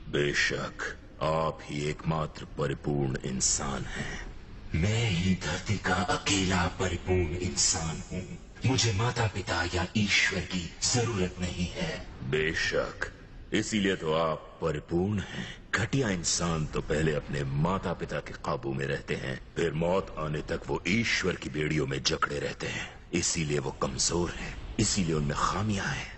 बेशक आप ही एकमात्र परिपूर्ण इंसान हैं। मैं ही धरती का अकेला परिपूर्ण इंसान हूँ। मुझे माता पिता या ईश्वर की जरूरत नहीं है। बेशक इसीलिए तो आप परिपूर्ण हैं। घटिया इंसान तो पहले अपने माता पिता के काबू में रहते हैं, फिर मौत आने तक वो ईश्वर की बेड़ियों में जकड़े रहते हैं। इसीलिए वो कमजोर हैं, इसीलिए उनमें खामियां हैं।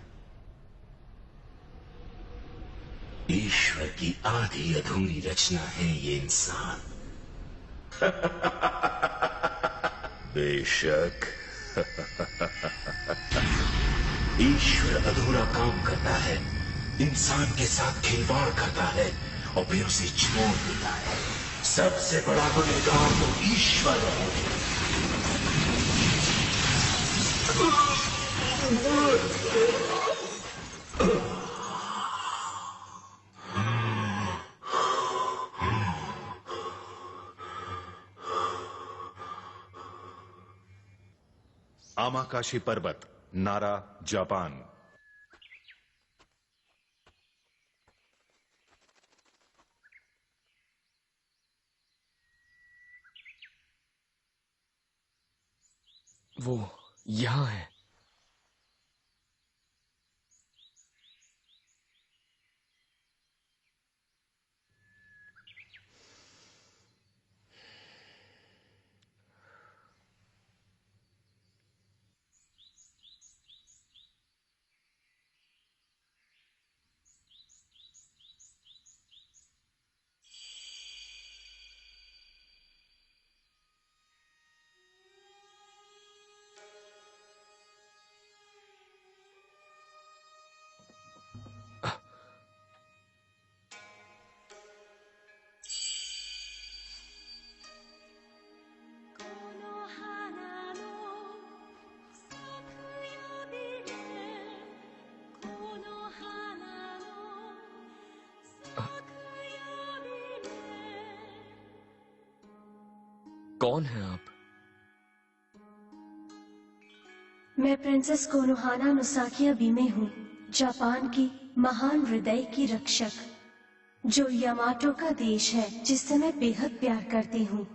ईश्वर की आधी अधूरी रचना है ये इंसान। बेशक ईश्वर अधूरा काम करता है, इंसान के साथ खिलवाड़ करता है और फिर उसे छोड़ देता है। सबसे बड़ा गुनहगार तो ईश्वर है। आमाकाशी पर्वत, नारा, जापान। वो यहां है। कौन है आप? मैं प्रिंसेस कोनोहाना नुसाकिया बीमे हूँ, जापान की महान हृदय की रक्षक, जो यामाटो का देश है जिससे मैं बेहद प्यार करती हूँ।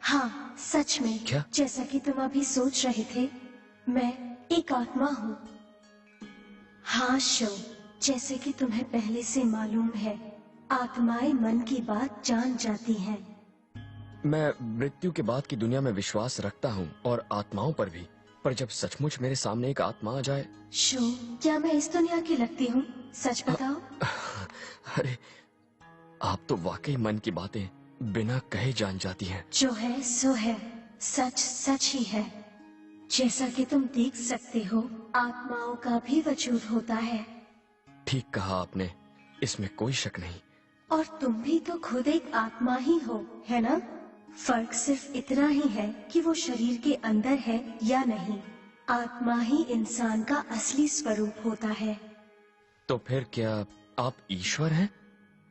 हाँ, सच में। क्या? जैसा कि तुम अभी सोच रहे थे, मैं एक आत्मा हूँ। हाँ शो, जैसे कि तुम्हें पहले से मालूम है, आत्माएं मन की बात जान जाती हैं। मैं मृत्यु के बाद की दुनिया में विश्वास रखता हूँ और आत्माओं पर भी, पर जब सचमुच मेरे सामने एक आत्मा आ जाए। शो, क्या मैं इस दुनिया की लगती हूँ? सच बताओ। अरे, आप तो वाकई मन की बातें बिना कहे जान जाती हैं। जो है सो है, सच सच ही है। जैसा कि तुम देख सकते हो, आत्माओं का भी वजूद होता है। ठीक कहा आपने, इसमें कोई शक नहीं। और तुम भी तो खुद एक आत्मा ही हो, है ना? फर्क सिर्फ इतना ही है कि वो शरीर के अंदर है या नहीं। आत्मा ही इंसान का असली स्वरूप होता है। तो फिर क्या आप ईश्वर हैं?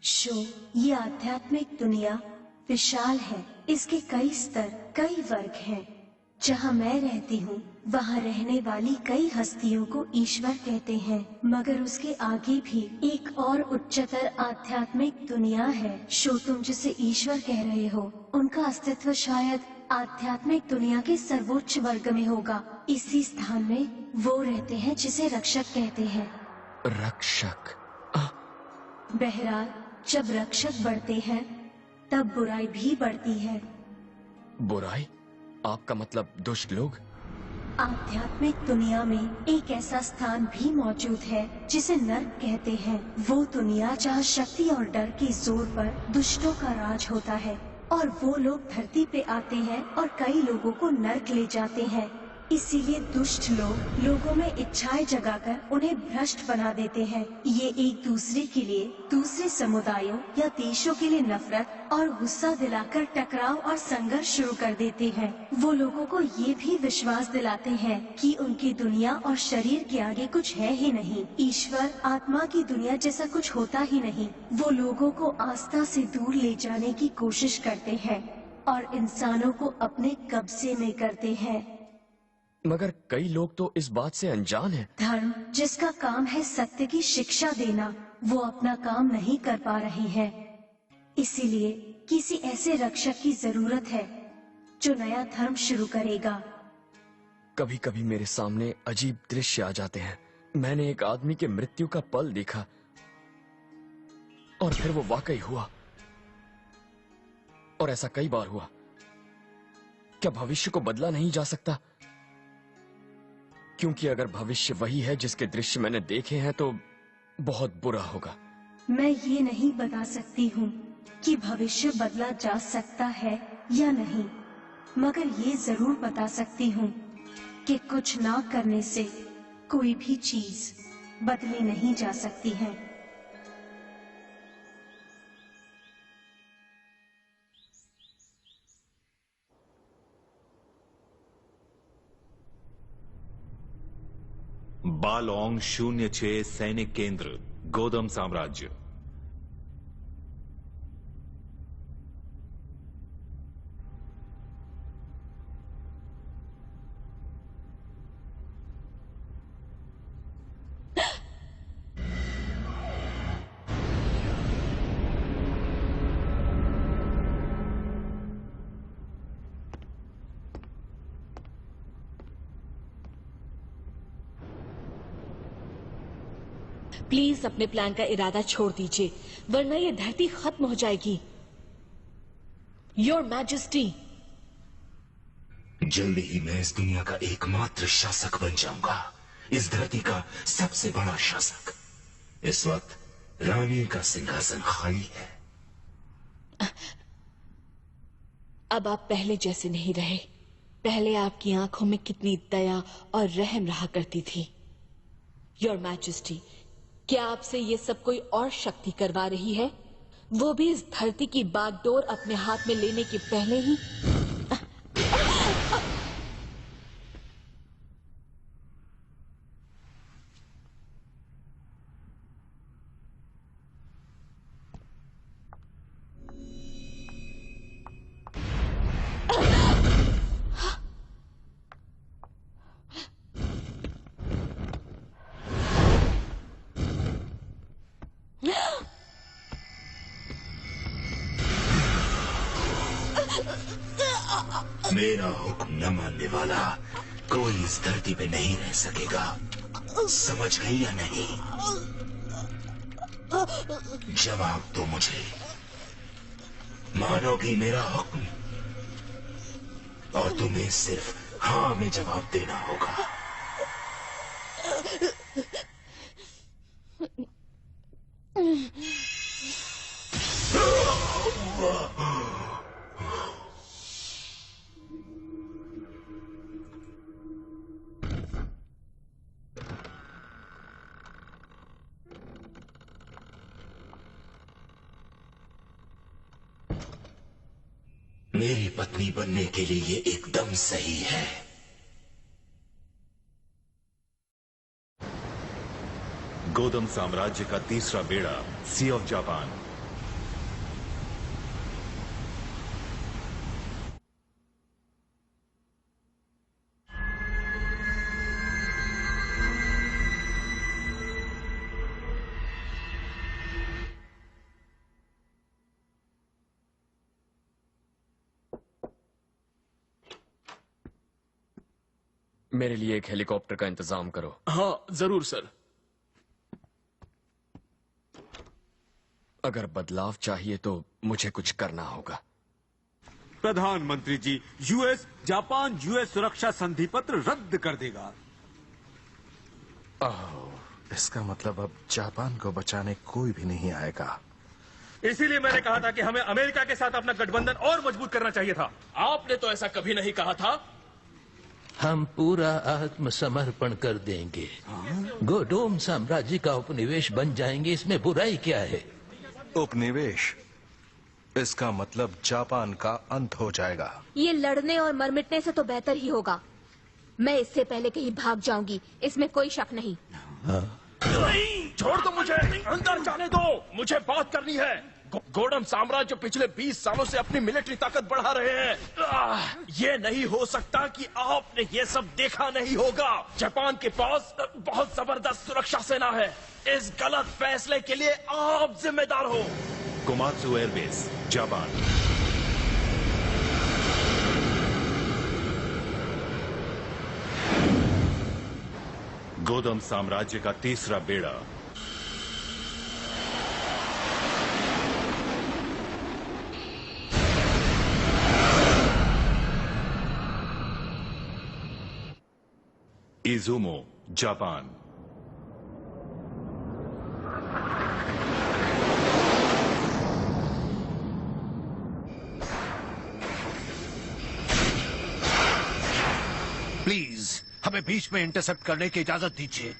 शो, ये आध्यात्मिक दुनिया विशाल है। इसके कई स्तर, कई वर्ग हैं। जहाँ मैं रहती हूँ, वहाँ रहने वाली कई हस्तियों को ईश्वर कहते हैं, मगर उसके आगे भी एक और उच्चतर आध्यात्मिक दुनिया है। शो, तुम जिसे ईश्वर कह रहे हो, उनका अस्तित्व शायद आध्यात्मिक दुनिया के सर्वोच्च वर्ग में होगा। इसी स्थान में वो रहते हैं जिसे रक्षक कहते हैं। रक्षक? बहरहाल, जब रक्षक बढ़ते हैं, तब बुराई भी बढ़ती है। बुराई? आपका मतलब दुष्ट लोग? आध्यात्मिक दुनिया में एक ऐसा स्थान भी मौजूद है जिसे नर्क कहते हैं। वो दुनिया जहाँ शक्ति और डर के जोर पर दुष्टों का राज होता है, और वो लोग धरती पे आते हैं और कई लोगों को नर्क ले जाते हैं। इसीलिए दुष्ट लोग लोगों में इच्छाएं जगाकर उन्हें भ्रष्ट बना देते हैं। ये एक दूसरे के लिए, दूसरे समुदायों या देशों के लिए नफरत और गुस्सा दिलाकर टकराव और संघर्ष शुरू कर देते हैं। वो लोगों को ये भी विश्वास दिलाते हैं कि उनकी दुनिया और शरीर के आगे कुछ है ही नहीं। ईश्वर, आत्मा की दुनिया जैसा कुछ होता ही नहीं। वो लोगों को आस्था से दूर ले जाने की कोशिश करते हैं और इंसानों को अपने कब्जे में करते हैं। मगर कई लोग तो इस बात से अनजान हैं। धर्म, जिसका काम है सत्य की शिक्षा देना, वो अपना काम नहीं कर पा रहे हैं। इसीलिए किसी ऐसे रक्षक की जरूरत है जो नया धर्म शुरू करेगा। कभी कभी मेरे सामने अजीब दृश्य आ जाते हैं। मैंने एक आदमी के मृत्यु का पल देखा और फिर वो वाकई हुआ, और ऐसा कई बार हुआ। क्या भविष्य को बदला नहीं जा सकता? क्योंकि अगर भविष्य वही है जिसके दृश्य मैंने देखे हैं तो बहुत बुरा होगा। मैं ये नहीं बता सकती हूँ कि भविष्य बदला जा सकता है या नहीं, मगर ये जरूर बता सकती हूँ कि कुछ ना करने से कोई भी चीज बदली नहीं जा सकती है। बालोंग 06 सैनिक केंद्र, गोदम साम्राज्य। प्लीज अपने प्लान का इरादा छोड़ दीजिए, वरना ये धरती खत्म हो जाएगी। योर मैजेस्टी, जल्दी ही मैं इस दुनिया का एकमात्र शासक बन जाऊंगा, इस धरती का सबसे बड़ा शासक। इस वक्त रानी का सिंहासन खाली है। अब आप पहले जैसे नहीं रहे। पहले आपकी आंखों में कितनी दया और रहम रहा करती थी। योर मैजेस्टी, क्या आपसे ये सब कोई और शक्ति करवा रही है, वो भी इस धरती की बागडोर अपने हाथ में लेने के पहले ही? मेरा हुक्म न मानने वाला कोई इस धरती पे नहीं रह सकेगा। समझ गई या नहीं? जवाब दो मुझे, मानोगी मेरा हुक्म? और तुम्हें सिर्फ हाँ में जवाब देना होगा। मेरी पत्नी बनने के लिए ये एकदम सही है। गोदम साम्राज्य का तीसरा बेड़ा, सी ऑफ जापान। मेरे लिए एक हेलीकॉप्टर का इंतजाम करो। हाँ जरूर सर। अगर बदलाव चाहिए तो मुझे कुछ करना होगा। प्रधानमंत्री जी, यूएस जापान यूएस सुरक्षा संधि पत्र रद्द कर देगा। इसका मतलब अब जापान को बचाने कोई भी नहीं आएगा। इसीलिए मैंने कहा था कि हमें अमेरिका के साथ अपना गठबंधन और मजबूत करना चाहिए था। आपने तो ऐसा कभी नहीं कहा था। हम पूरा आत्मसमर्पण कर देंगे, गोडोम साम्राज्य का उपनिवेश बन जाएंगे, इसमें बुराई क्या है? उपनिवेश, इसका मतलब जापान का अंत हो जाएगा। ये लड़ने और मर मिटने से तो बेहतर ही होगा। मैं इससे पहले कहीं भाग जाऊंगी, इसमें कोई शक नहीं। नहीं, छोड़ दो मुझे, अंदर जाने दो, मुझे बात करनी है। गोडम साम्राज्य पिछले 20 सालों से अपनी मिलिट्री ताकत बढ़ा रहे हैं। ये नहीं हो सकता कि आपने ये सब देखा नहीं होगा। जापान के पास बहुत जबरदस्त सुरक्षा सेना है। इस गलत फैसले के लिए आप जिम्मेदार हो। Komatsu airbase, Japan. गोदम साम्राज्य का तीसरा बेड़ा, इजुमो, जापान। प्लीज हमें बीच में इंटरसेप्ट करने की इजाजत दीजिए।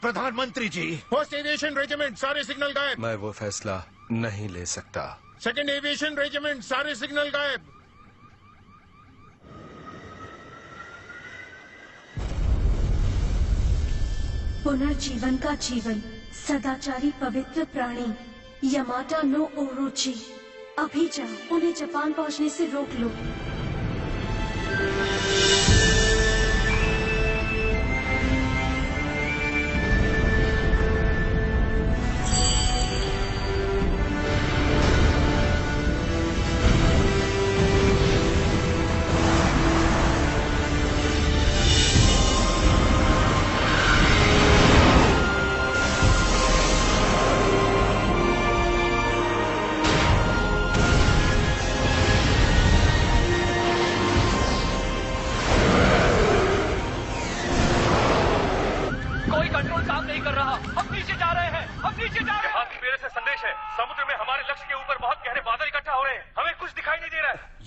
प्रधानमंत्री जी। फर्स्ट एविएशन रेजिमेंट, सारे सिग्नल गायब। मैं वो फैसला नहीं ले सकता। सेकंड एविएशन रेजिमेंट, सारे सिग्नल गायब। पुनर्जीवन का जीवन, सदाचारी पवित्र प्राणी यमाटा नो ओरोची। अभी जाओ, उन्हें जापान पहुंचने से रोक लो।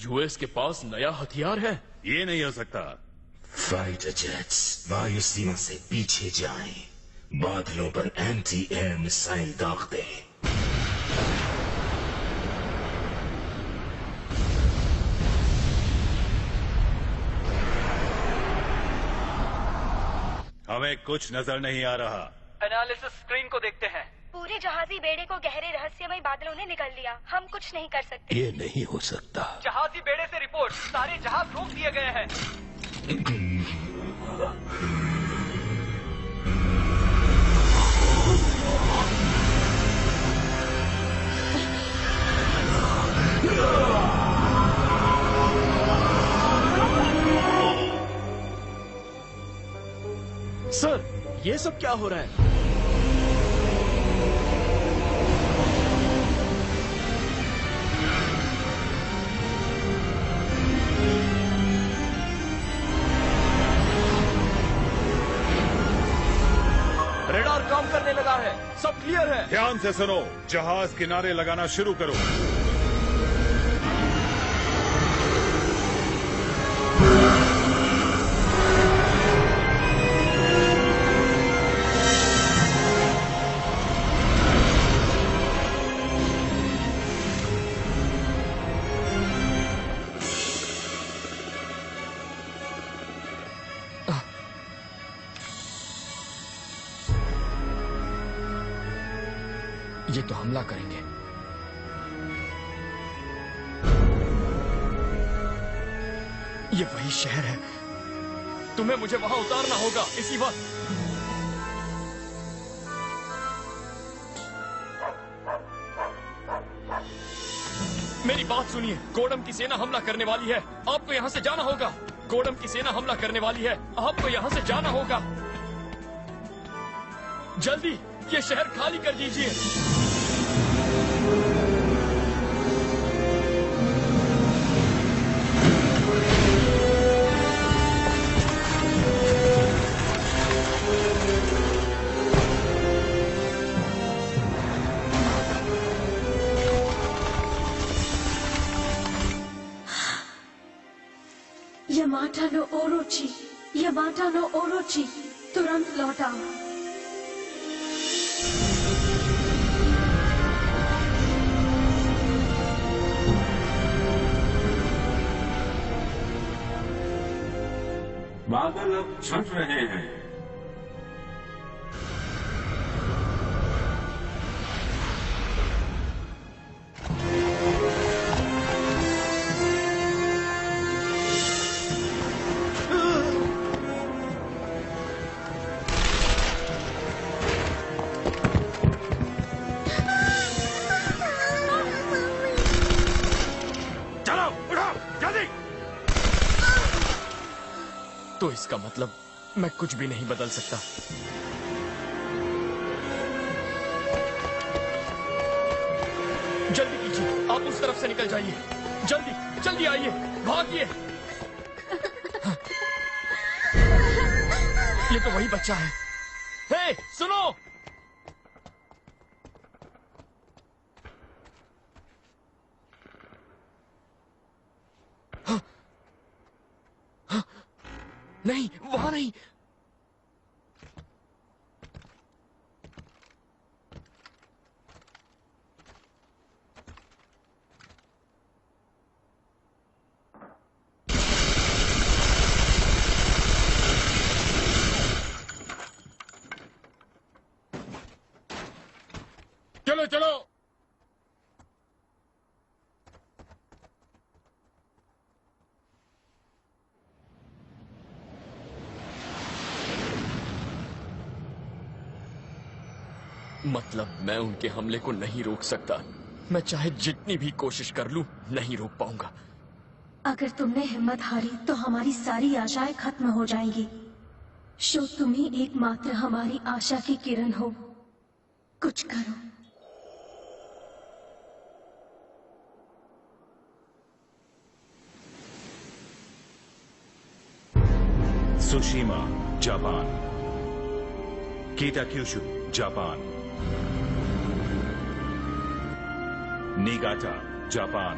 यूएस के पास नया हथियार है। ये नहीं हो सकता। फाइटर जेट्स वायु सीमा से पीछे जाएं, बादलों पर एंटी एयर मिसाइल दाग दें। हमें कुछ नजर नहीं आ रहा। एनालिसिस स्क्रीन को देखते हैं। पूरे जहाजी बेड़े को गहरे रहस्यमय बादलों ने निकल लिया। हम कुछ नहीं कर सकते। ये नहीं हो सकता। जहाजी बेड़े से रिपोर्ट, सारे जहाज रोक दिए गए हैं। ये सब क्या हो रहा है? रेडार काम करने लगा है, सब क्लियर है। ध्यान से सुनो, जहाज किनारे लगाना शुरू करो। ये तो हमला करेंगे। ये वही शहर है। तुम्हें मुझे वहां उतारना होगा इसी वक्त। मेरी बात सुनिए, गोडम की सेना हमला करने वाली है। आपको यहाँ से जाना होगा। गोडम की सेना हमला करने वाली है, आपको यहाँ से जाना होगा। जल्दी ये शहर खाली कर दीजिए। यमाटा नो ओरोची, यमाटा नो ओरोची, तुरंत लौटा। बादल अब छट रहे हैं। तो इसका मतलब मैं कुछ भी नहीं बदल सकता। जल्दी कीजिए, आप उस तरफ से निकल जाइए। जल्दी जल्दी आइए, भागिए। ये तो वही बच्चा है। हे, सुनो। नहीं, वहां नहीं। चलो चलो। मतलब मैं उनके हमले को नहीं रोक सकता। मैं चाहे जितनी भी कोशिश कर लूं, नहीं रोक पाऊंगा। अगर तुमने हिम्मत हारी तो हमारी सारी आशाएं खत्म हो जाएंगी। शो तुम ही एकमात्र हमारी आशा की किरण हो। कुछ करो। Tsushima, Japan. Kitakyushu, Japan. Niigata, Japan.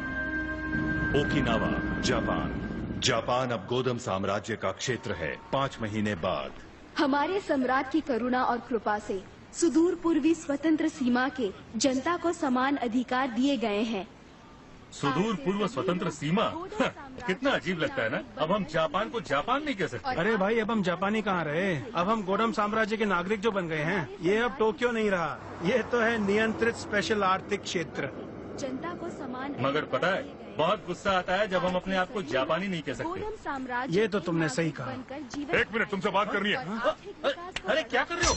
Okinawa, Japan. Japan अब गोदम साम्राज्य का क्षेत्र है। 5 महीने बाद हमारे सम्राट की करुणा और कृपा से सुदूर पूर्वी स्वतंत्र सीमा के जनता को समान अधिकार दिए गए हैं। सुदूर पूर्व स्वतंत्र सीमा कितना अजीब लगता है ना। अब हम जापान को जापान नहीं कह सकते। अरे भाई, अब हम जापानी कहाँ रहे। अब हम गोडम साम्राज्य के नागरिक जो बन गए हैं। ये अब टोक्यो नहीं रहा, ये तो है नियंत्रित स्पेशल आर्थिक क्षेत्र। जनता को समान मगर पता है, बहुत गुस्सा आता है जब हम अपने आप को जापानी नहीं कह सकते। गोडम साम्राज्य ये तो तुमने सही कहा। एक मिनट, तुमसे बात करनी है। अरे क्या कर रहे हो?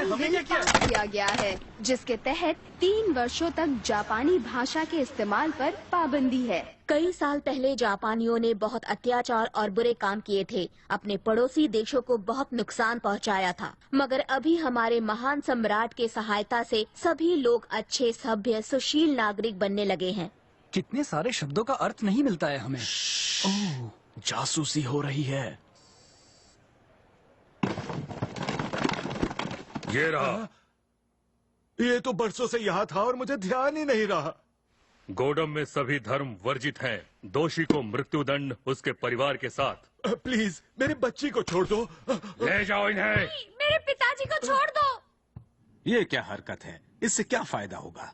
हमने क्या किया गया है जिसके तहत 3 वर्षों तक जापानी भाषा के इस्तेमाल पर पाबंदी है। कई साल पहले जापानियों ने बहुत अत्याचार और बुरे काम किए थे, अपने पड़ोसी देशों को बहुत नुकसान पहुंचाया था, मगर अभी हमारे महान सम्राट के सहायता से सभी लोग अच्छे, सभ्य, सुशील नागरिक बनने लगे हैं। कितने सारे शब्दों का अर्थ नहीं मिलता है हमें। ओह, जासूसी हो रही है। ये रहा। ये तो बरसों से यहाँ था और मुझे ध्यान ही नहीं रहा। गोडम में सभी धर्म वर्जित हैं। दोषी को मृत्युदंड उसके परिवार के साथ। प्लीज मेरी बच्ची को छोड़ दो। ले जाओ इन्हें। मेरे पिताजी को छोड़ दो। ये क्या हरकत है? इससे क्या फायदा होगा?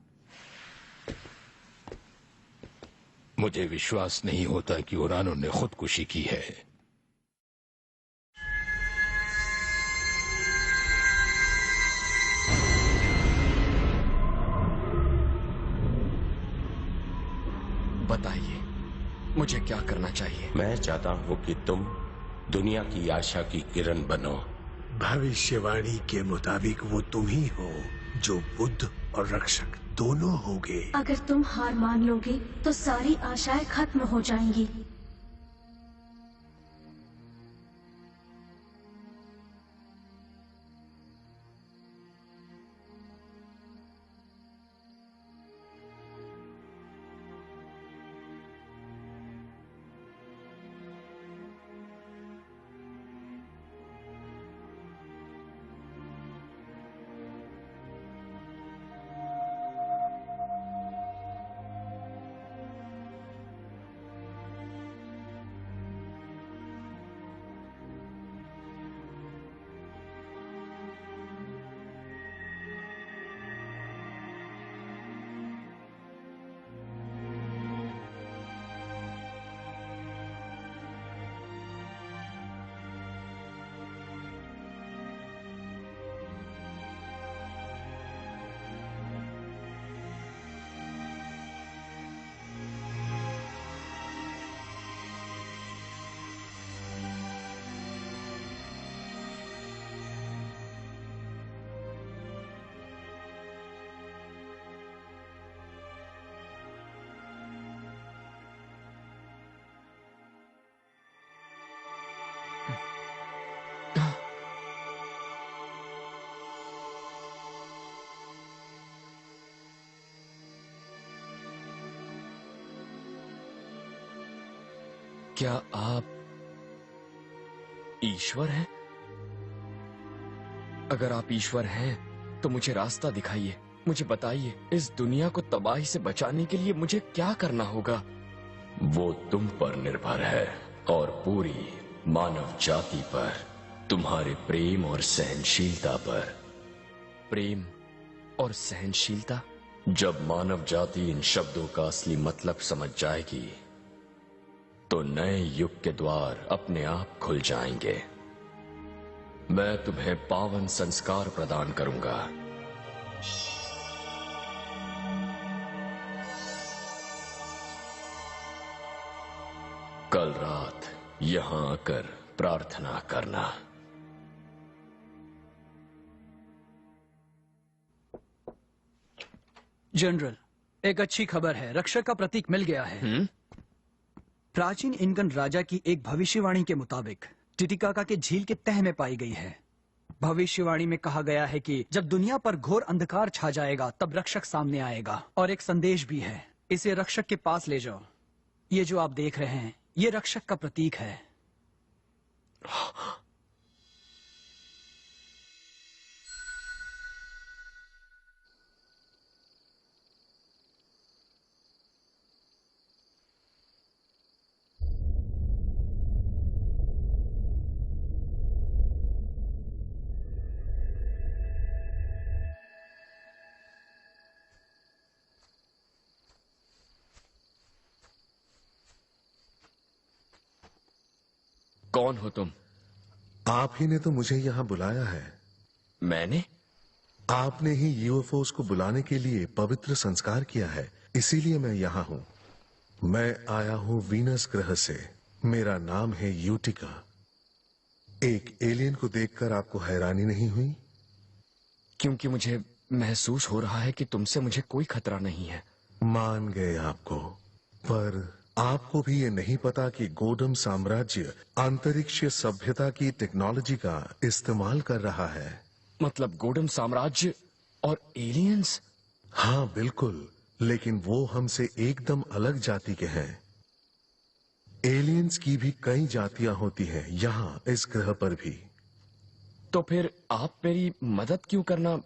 मुझे विश्वास नहीं होता कि उरानो ने खुदकुशी की है। बताइए, मुझे क्या करना चाहिए? मैं चाहता हूँ कि तुम दुनिया की आशा की किरण बनो। भविष्यवाणी के मुताबिक वो तुम ही हो जो बुद्ध और रक्षक दोनों होगे। अगर तुम हार मान लोगे तो सारी आशाएं खत्म हो जाएंगी। क्या आप ईश्वर हैं? अगर आप ईश्वर हैं तो मुझे रास्ता दिखाइए, मुझे बताइए, इस दुनिया को तबाही से बचाने के लिए मुझे क्या करना होगा? वो तुम पर निर्भर है और पूरी मानव जाति पर, तुम्हारे प्रेम और सहनशीलता पर। प्रेम और सहनशीलता? जब मानव जाति इन शब्दों का असली मतलब समझ जाएगी तो नए युग के द्वार अपने आप खुल जाएंगे। मैं तुम्हें पावन संस्कार प्रदान करूंगा। कल रात यहां आकर प्रार्थना करना। जनरल, एक अच्छी खबर है, रक्षक का प्रतीक मिल गया है। प्राचीन इनकन राजा की एक भविष्यवाणी के मुताबिक टिटिकाका के झील के तह में पाई गई है। भविष्यवाणी में कहा गया है कि जब दुनिया पर घोर अंधकार छा जाएगा तब रक्षक सामने आएगा। और एक संदेश भी है, इसे रक्षक के पास ले जाओ। ये जो आप देख रहे हैं ये रक्षक का प्रतीक है। कौन हो तुम? आप ही ने तो मुझे यहाँ बुलाया है। मैंने? आपने ही यूएफओस को बुलाने के लिए पवित्र संस्कार किया है, इसीलिए मैं यहाँ हूँ। मैं आया हूँ वीनस ग्रह से। मेरा नाम है यूटिका। एक एलियन को देखकर आपको हैरानी नहीं हुई? क्योंकि मुझे महसूस हो रहा है कि तुमसे मुझे कोई खतरा नहीं है। मान गए आपको, पर आपको भी ये नहीं पता कि गोडम साम्राज्य अंतरिक्ष सभ्यता की टेक्नोलॉजी का इस्तेमाल कर रहा है। मतलब गोडम साम्राज्य और एलियंस? हाँ बिल्कुल, लेकिन वो हमसे एकदम अलग जाति के हैं। एलियंस की भी कई जातियां होती हैं यहाँ इस ग्रह पर भी। तो फिर आप मेरी मदद क्यों करना?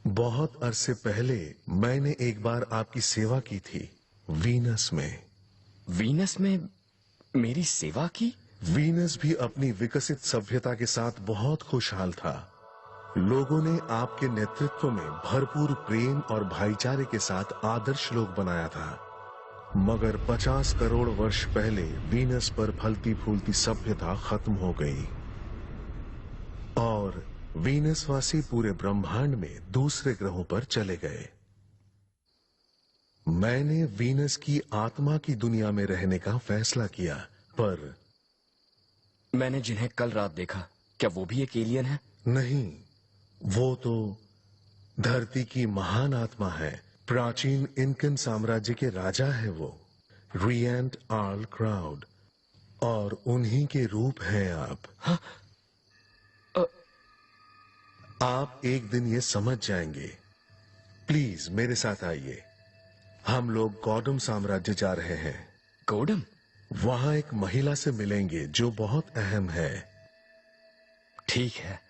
बहुत अरसे पहले मैंने एक बार आपकी सेवा की थी वीनस में। वीनस में मेरी सेवा की? वीनस भी अपनी विकसित सभ्यता के साथ बहुत खुशहाल था। लोगों ने आपके नेतृत्व में भरपूर प्रेम और भाईचारे के साथ आदर्श लोक बनाया था। मगर 50 करोड़ वर्ष पहले वीनस पर फलती फूलती सभ्यता खत्म हो गई और वीनसवासी पूरे ब्रह्मांड में दूसरे ग्रहों पर चले गए। मैंने वीनस की आत्मा की दुनिया में रहने का फैसला किया, पर मैंने जिन्हें कल रात देखा, क्या वो भी एक एलियन है? नहीं, वो तो धरती की महान आत्मा है। प्राचीन इनकन साम्राज्य के राजा है वो, रिएंट आर्ल क्राउड, और उन्हीं के रूप हैं आप। हाँ? आप एक दिन ये समझ जाएंगे। प्लीज मेरे साथ आइए। हम लोग गॉडम साम्राज्य जा रहे हैं। गॉडम? वहां एक महिला से मिलेंगे जो बहुत अहम है। ठीक है।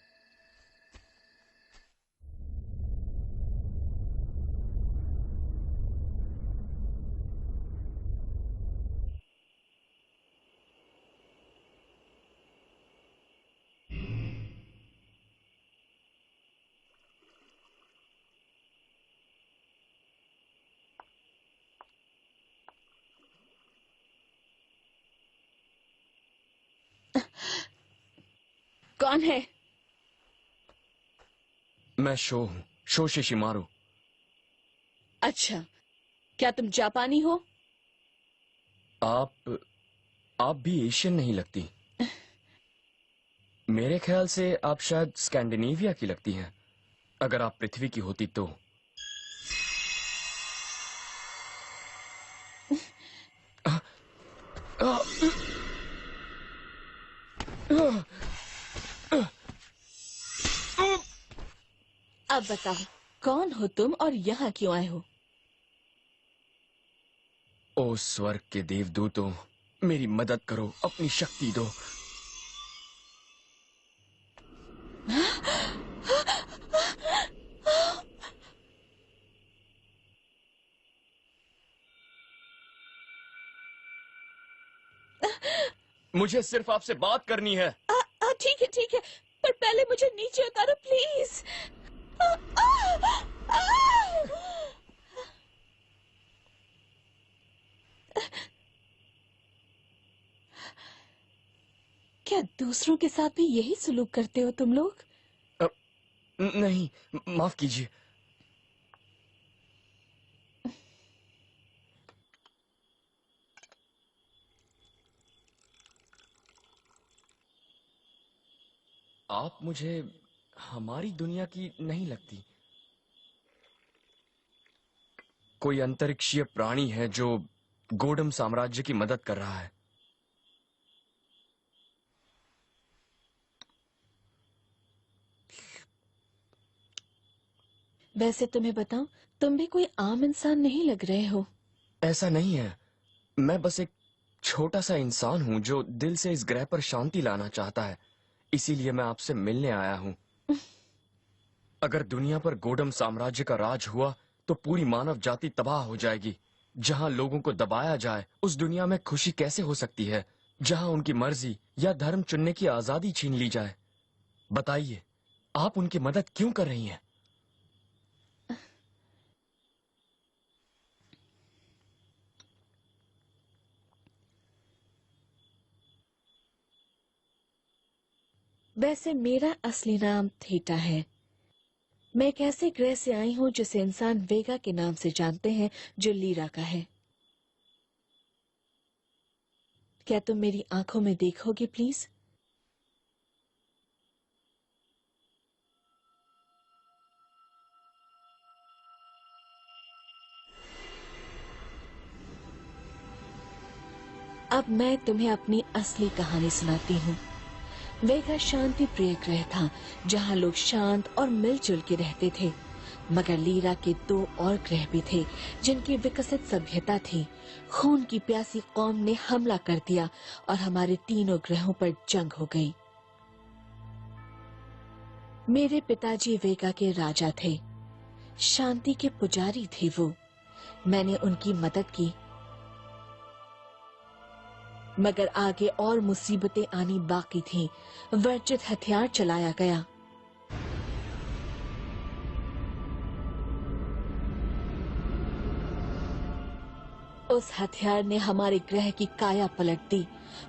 कौन है? मैं शो हूँ, शो शिशिमारू। अच्छा, क्या तुम जापानी हो? आप भी एशियन नहीं लगती। मेरे ख्याल से आप शायद स्कैंडिनेविया की लगती हैं। अगर आप पृथ्वी की होती तो। अब बताओ, कौन हो तुम और यहाँ क्यों आए हो? ओ स्वर्ग के देवदूतों, मेरी मदद करो, अपनी शक्ति दो। मुझे सिर्फ आपसे बात करनी है। ठीक है ठीक है, पर पहले मुझे नीचे उतारो प्लीज। क्या दूसरों के साथ भी यही सुलूक करते हो तुम लोग? नहीं, माफ कीजिए। आप मुझे हमारी दुनिया की नहीं लगती। कोई अंतरिक्षीय प्राणी है जो गोडम साम्राज्य की मदद कर रहा है। वैसे तुम्हें बताऊं, तुम भी कोई आम इंसान नहीं लग रहे हो। ऐसा नहीं है, मैं बस एक छोटा सा इंसान हूँ जो दिल से इस ग्रह पर शांति लाना चाहता है। इसीलिए मैं आपसे मिलने आया हूँ। अगर दुनिया पर गोडम साम्राज्य का राज हुआ तो पूरी मानव जाति तबाह हो जाएगी। जहाँ लोगों को दबाया जाए, उस दुनिया में खुशी कैसे हो सकती है? जहाँ उनकी मर्जी या धर्म चुनने की आजादी छीन ली जाए। बताइए, आप उनकी मदद क्यों कर रही हैं? वैसे मेरा असली नाम थीटा है। मैं एक ऐसे ग्रह से आई हूँ जिसे इंसान वेगा के नाम से जानते हैं, जो लीरा का है। क्या तुम मेरी आंखों में देखोगे प्लीज? अब मैं तुम्हें अपनी असली कहानी सुनाती हूँ। वेगा शांति प्रिय ग्रह था जहाँ लोग शांत और मिलजुल के रहते थे, मगर लीरा के 2 और ग्रह भी थे जिनकी विकसित सभ्यता थी। खून की प्यासी कौम ने हमला कर दिया और हमारे तीनों ग्रहों पर जंग हो गई। मेरे पिताजी वेगा के राजा थे, शांति के पुजारी थे वो। मैंने उनकी मदद की, मगर आगे और मुसीबतें आनी बाकी थीं। वर्जित हथियार चलाया गया। उस हथियार ने हमारे ग्रह की काया पलट दी,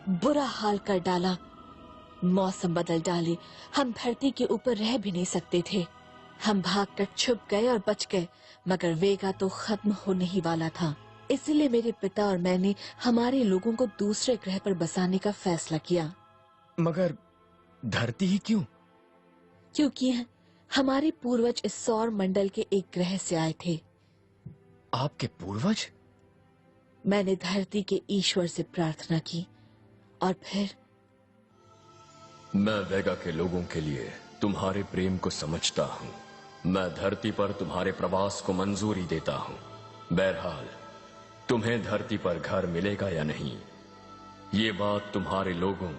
बुरा हाल कर डाला, मौसम बदल डाले। हम धरती के ऊपर रह भी नहीं सकते थे। हम भागकर छुप गए और बच गए, मगर वेगा तो खत्म होने ही वाला था। इसलिए मेरे पिता और मैंने हमारे लोगों को दूसरे ग्रह पर बसाने का फैसला किया। मगर धरती ही क्यों? क्योंकि हमारे पूर्वज इस सौर मंडल के एक ग्रह से आए थे। आपके पूर्वज? मैंने धरती के ईश्वर से प्रार्थना की और फिर मैं वेगा के लोगों के लिए तुम्हारे प्रेम को समझता हूँ। मैं धरती पर तुम्हारे प्रवास को मंजूरी देता हूँ। बहरहाल तुम्हें धरती पर घर मिलेगा या नहीं, ये बात तुम्हारे लोगों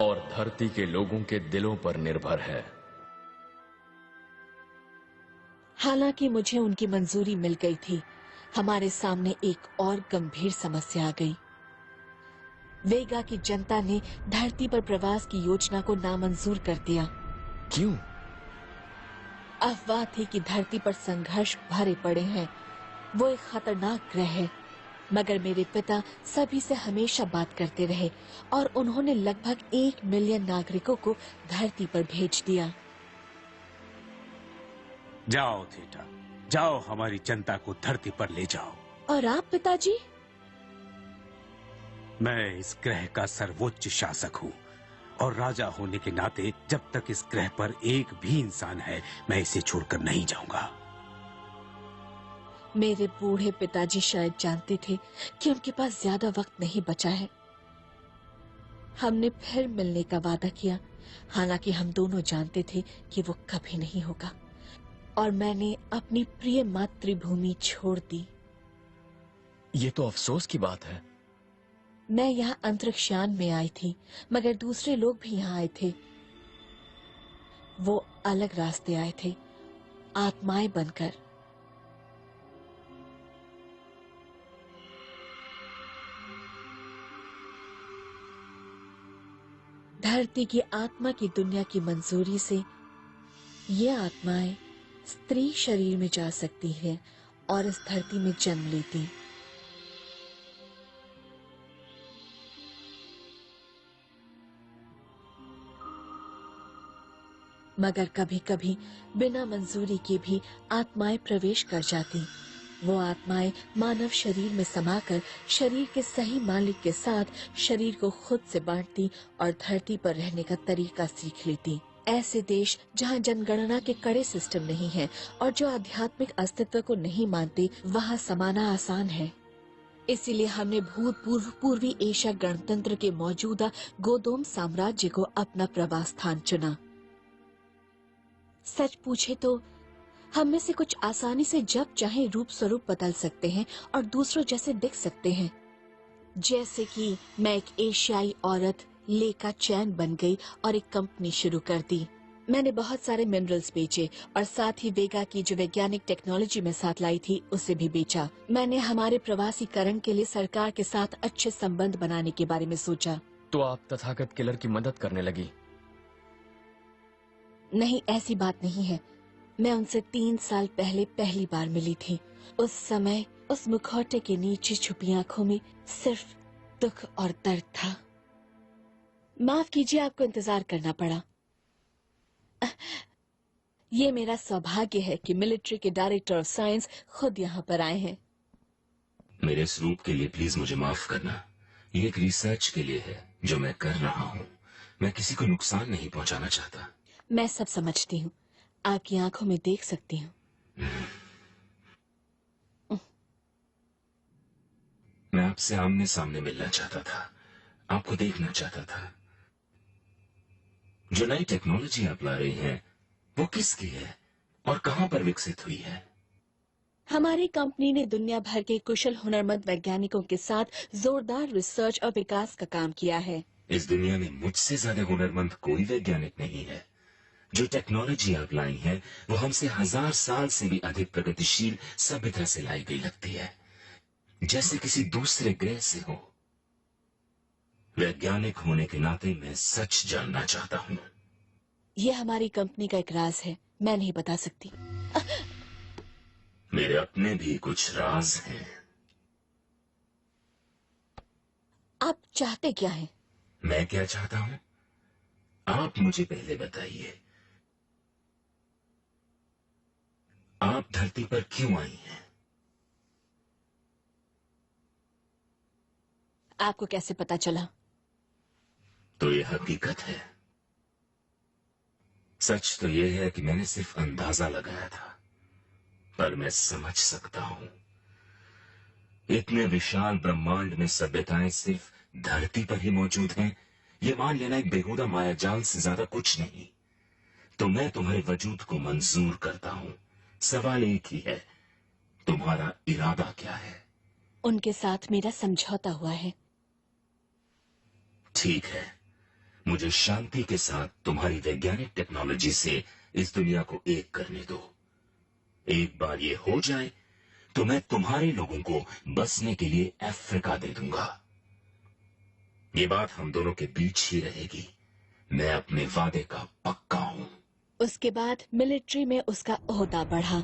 और धरती के लोगों के दिलों पर निर्भर है। हालांकि मुझे उनकी मंजूरी मिल गई थी, हमारे सामने एक और गंभीर समस्या आ गई। वेगा की जनता ने धरती पर प्रवास की योजना को नामंजूर कर दिया। क्यों? अफवाह थी कि धरती पर संघर्ष भरे पड़े हैं, वो एक खतरनाक ग्रह है। मगर मेरे पिता सभी से हमेशा बात करते रहे और उन्होंने लगभग 1 मिलियन नागरिकों को धरती पर भेज दिया। जाओ थीटा, जाओ हमारी जनता को धरती पर ले जाओ। और आप पिताजी? मैं इस ग्रह का सर्वोच्च शासक हूँ और राजा होने के नाते जब तक इस ग्रह पर एक भी इंसान है, मैं इसे छोड़कर नहीं जाऊंगा। मेरे बूढ़े पिताजी शायद जानते थे कि उनके पास ज्यादा वक्त नहीं बचा है। हमने फिर मिलने का वादा किया, हालांकि हम दोनों जानते थे कि वो कभी नहीं होगा, और मैंने अपनी प्रिय मातृभूमि छोड़ दी। ये तो अफसोस की बात है। मैं यहाँ अंतरिक्षयान में आई थी, मगर दूसरे लोग भी यहाँ आए थे। वो अलग रास्ते आए थे, आत्माएं बनकर। धरती की आत्मा की दुनिया की मंजूरी से ये आत्माएं स्त्री शरीर में जा सकती हैं और इस धरती में जन्म लेती। मगर कभी कभी बिना मंजूरी के भी आत्माएं प्रवेश कर जाती। वो आत्माएं मानव शरीर में समाकर शरीर के सही मालिक के साथ शरीर को खुद से बांटती और धरती पर रहने का तरीका सीख लेती। ऐसे देश जहाँ जनगणना के कड़े सिस्टम नहीं है और जो आध्यात्मिक अस्तित्व को नहीं मानते, वहाँ समाना आसान है। इसीलिए हमने भूतपूर्व पूर्वी एशिया गणतंत्र के मौजूदा गोदोम साम्राज्य को अपना प्रवास स्थान चुना। सच पूछे तो हम में से कुछ आसानी से जब चाहे रूप स्वरूप बदल सकते हैं और दूसरों जैसे दिख सकते हैं। जैसे कि मैं एक एशियाई औरत लेका चैन बन गई और एक कंपनी शुरू कर दी। मैंने बहुत सारे मिनरल्स बेचे और साथ ही वेगा की जो वैज्ञानिक टेक्नोलॉजी में साथ लाई थी उसे भी बेचा। मैंने हमारे प्रवासीकरण के लिए सरकार के साथ अच्छे संबंध बनाने के बारे में सोचा। तो आप तथागत किलर की मदद करने लगी? नहीं, ऐसी बात नहीं है। मैं उनसे 3 साल पहले पहली बार मिली थी। उस समय उस मुखौटे के नीचे छुपी आंखों में सिर्फ दुख और दर्द था। माफ कीजिए, आपको इंतजार करना पड़ा। ये मेरा सौभाग्य है कि मिलिट्री के डायरेक्टर ऑफ साइंस खुद यहाँ पर आए हैं। मेरे इस रूप के लिए प्लीज मुझे माफ करना। ये एक रिसर्च के लिए है जो मैं कर रहा हूँ। मैं किसी को नुकसान नहीं पहुंचाना चाहता। मैं सब समझती हूँ, आपकी आंखों में देख सकती हूँ। मैं आपसे आमने सामने मिलना चाहता था, आपको देखना चाहता था। जो नई टेक्नोलॉजी आप ला रही हैं, वो किसकी है और कहां पर विकसित हुई है? हमारी कंपनी ने दुनिया भर के कुशल हुनरमंद वैज्ञानिकों के साथ जोरदार रिसर्च और विकास का काम किया है। इस दुनिया में मुझसे ज्यादा हुनरमंद कोई वैज्ञानिक नहीं है। जो टेक्नोलॉजी आप लाई है वो हमसे 1000 साल से भी अधिक प्रगतिशील सभ्यता से लाई गई लगती है, जैसे किसी दूसरे ग्रह से हो। वैज्ञानिक होने के नाते मैं सच जानना चाहता हूँ। ये हमारी कंपनी का एक राज है, मैं नहीं बता सकती। मेरे अपने भी कुछ राज हैं। आप चाहते क्या हैं? मैं क्या चाहता हूँ, आप मुझे पहले बताइए। आप धरती पर क्यों आई हैं? आपको कैसे पता चला? तो ये हकीकत है। सच तो यह है कि मैंने सिर्फ अंदाजा लगाया था, पर मैं समझ सकता हूं। इतने विशाल ब्रह्मांड में सभ्यताएं सिर्फ धरती पर ही मौजूद हैं, ये मान लेना एक बेहुदा मायाजाल से ज्यादा कुछ नहीं। तो मैं तुम्हारे वजूद को मंजूर करता हूं। सवाल एक ही है, तुम्हारा इरादा क्या है? उनके साथ मेरा समझौता हुआ है। ठीक है, मुझे शांति के साथ तुम्हारी वैज्ञानिक टेक्नोलॉजी से इस दुनिया को एक करने दो। एक बार ये हो जाए तो मैं तुम्हारे लोगों को बसने के लिए अफ्रीका दे दूंगा। ये बात हम दोनों के बीच ही रहेगी। मैं अपने वादे का पक्का हूं। उसके बाद मिलिट्री में उसका ओहदा बढ़ा।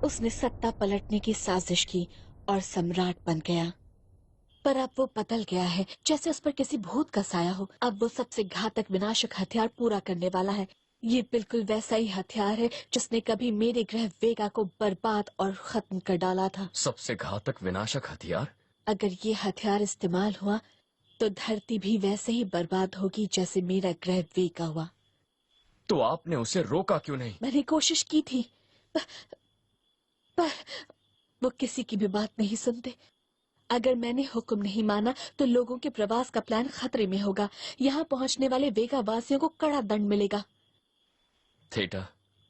उसने सत्ता पलटने की साजिश की और सम्राट बन गया। पर अब वो बदल गया है, जैसे उस पर किसी भूत का साया हो। अब वो सबसे घातक विनाशक हथियार पूरा करने वाला है। ये बिल्कुल वैसा ही हथियार है जिसने कभी मेरे ग्रह वेगा को बर्बाद और खत्म कर डाला था। सबसे घातक विनाशक हथियार? अगर ये हथियार इस्तेमाल हुआ तो धरती भी वैसे ही बर्बाद होगी जैसे मेरा ग्रह वेगा हुआ। तो आपने उसे रोका क्यों नहीं? मैंने कोशिश की थी, पर वो किसी की भी बात नहीं सुनते। अगर मैंने हुक्म नहीं माना तो लोगों के प्रवास का प्लान खतरे में होगा। यहाँ पहुँचने वाले वेगा वासियों को कड़ा दंड मिलेगा। थेटा,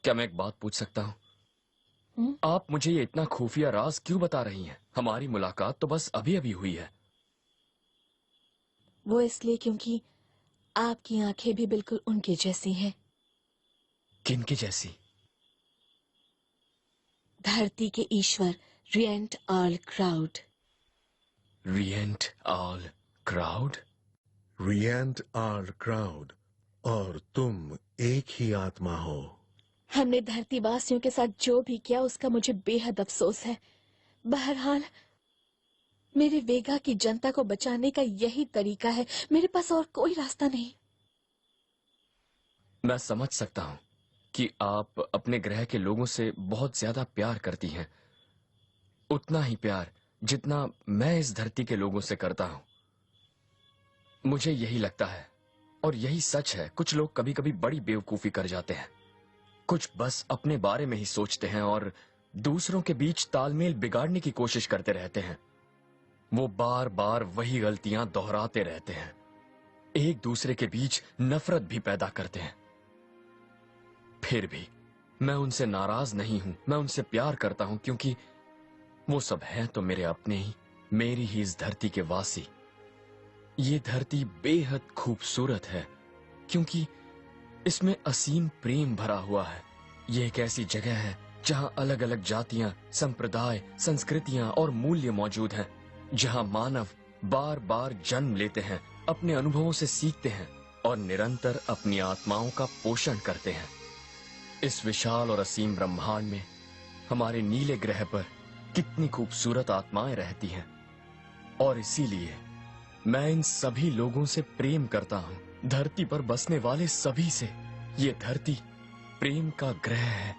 क्या मैं एक बात पूछ सकता हूँ? आप मुझे ये इतना खुफिया राज क्यों बता रही हैं? हमारी मुलाकात तो बस अभी अभी हुई है। वो इसलिए क्योंकि आपकी आंखें भी बिल्कुल उनके जैसी हैं। किनकी जैसी? धरती के ईश्वर रिएंट ऑल क्राउड। रिएंट ऑल क्राउड? रिएंट ऑल क्राउड और तुम एक ही आत्मा हो। हमने धरती वासियों के साथ जो भी किया उसका मुझे बेहद अफसोस है। बहरहाल मेरे वेगा की जनता को बचाने का यही तरीका है। मेरे पास और कोई रास्ता नहीं। मैं समझ सकता हूँ कि आप अपने ग्रह के लोगों से बहुत ज्यादा प्यार करती हैं। उतना ही प्यार जितना मैं इस धरती के लोगों से करता हूँ। मुझे यही लगता है और यही सच है। कुछ लोग कभी कभी बड़ी बेवकूफी कर जाते हैं। कुछ बस अपने बारे में ही सोचते हैं और दूसरों के बीच तालमेल बिगाड़ने की कोशिश करते रहते हैं। वो बार बार वही गलतियां दोहराते रहते हैं। एक दूसरे के बीच नफरत भी पैदा करते हैं। फिर भी मैं उनसे नाराज नहीं हूं। मैं उनसे प्यार करता हूं क्योंकि वो सब हैं तो मेरे अपने ही, मेरी ही इस धरती के वासी। ये धरती बेहद खूबसूरत है क्योंकि इसमें असीम प्रेम भरा हुआ है। ये एक ऐसी जगह है जहां अलग अलग जातियां, संप्रदाय, संस्कृतियां और मूल्य मौजूद हैं, जहां मानव बार बार जन्म लेते हैं, अपने अनुभवों से सीखते हैं और निरंतर अपनी आत्माओं का पोषण करते हैं। इस विशाल और असीम ब्रह्मांड में हमारे नीले ग्रह पर कितनी खूबसूरत आत्माएं रहती हैं और इसीलिए मैं इन सभी लोगों से प्रेम करता हूं। धरती पर बसने वाले सभी से। ये धरती प्रेम का ग्रह है।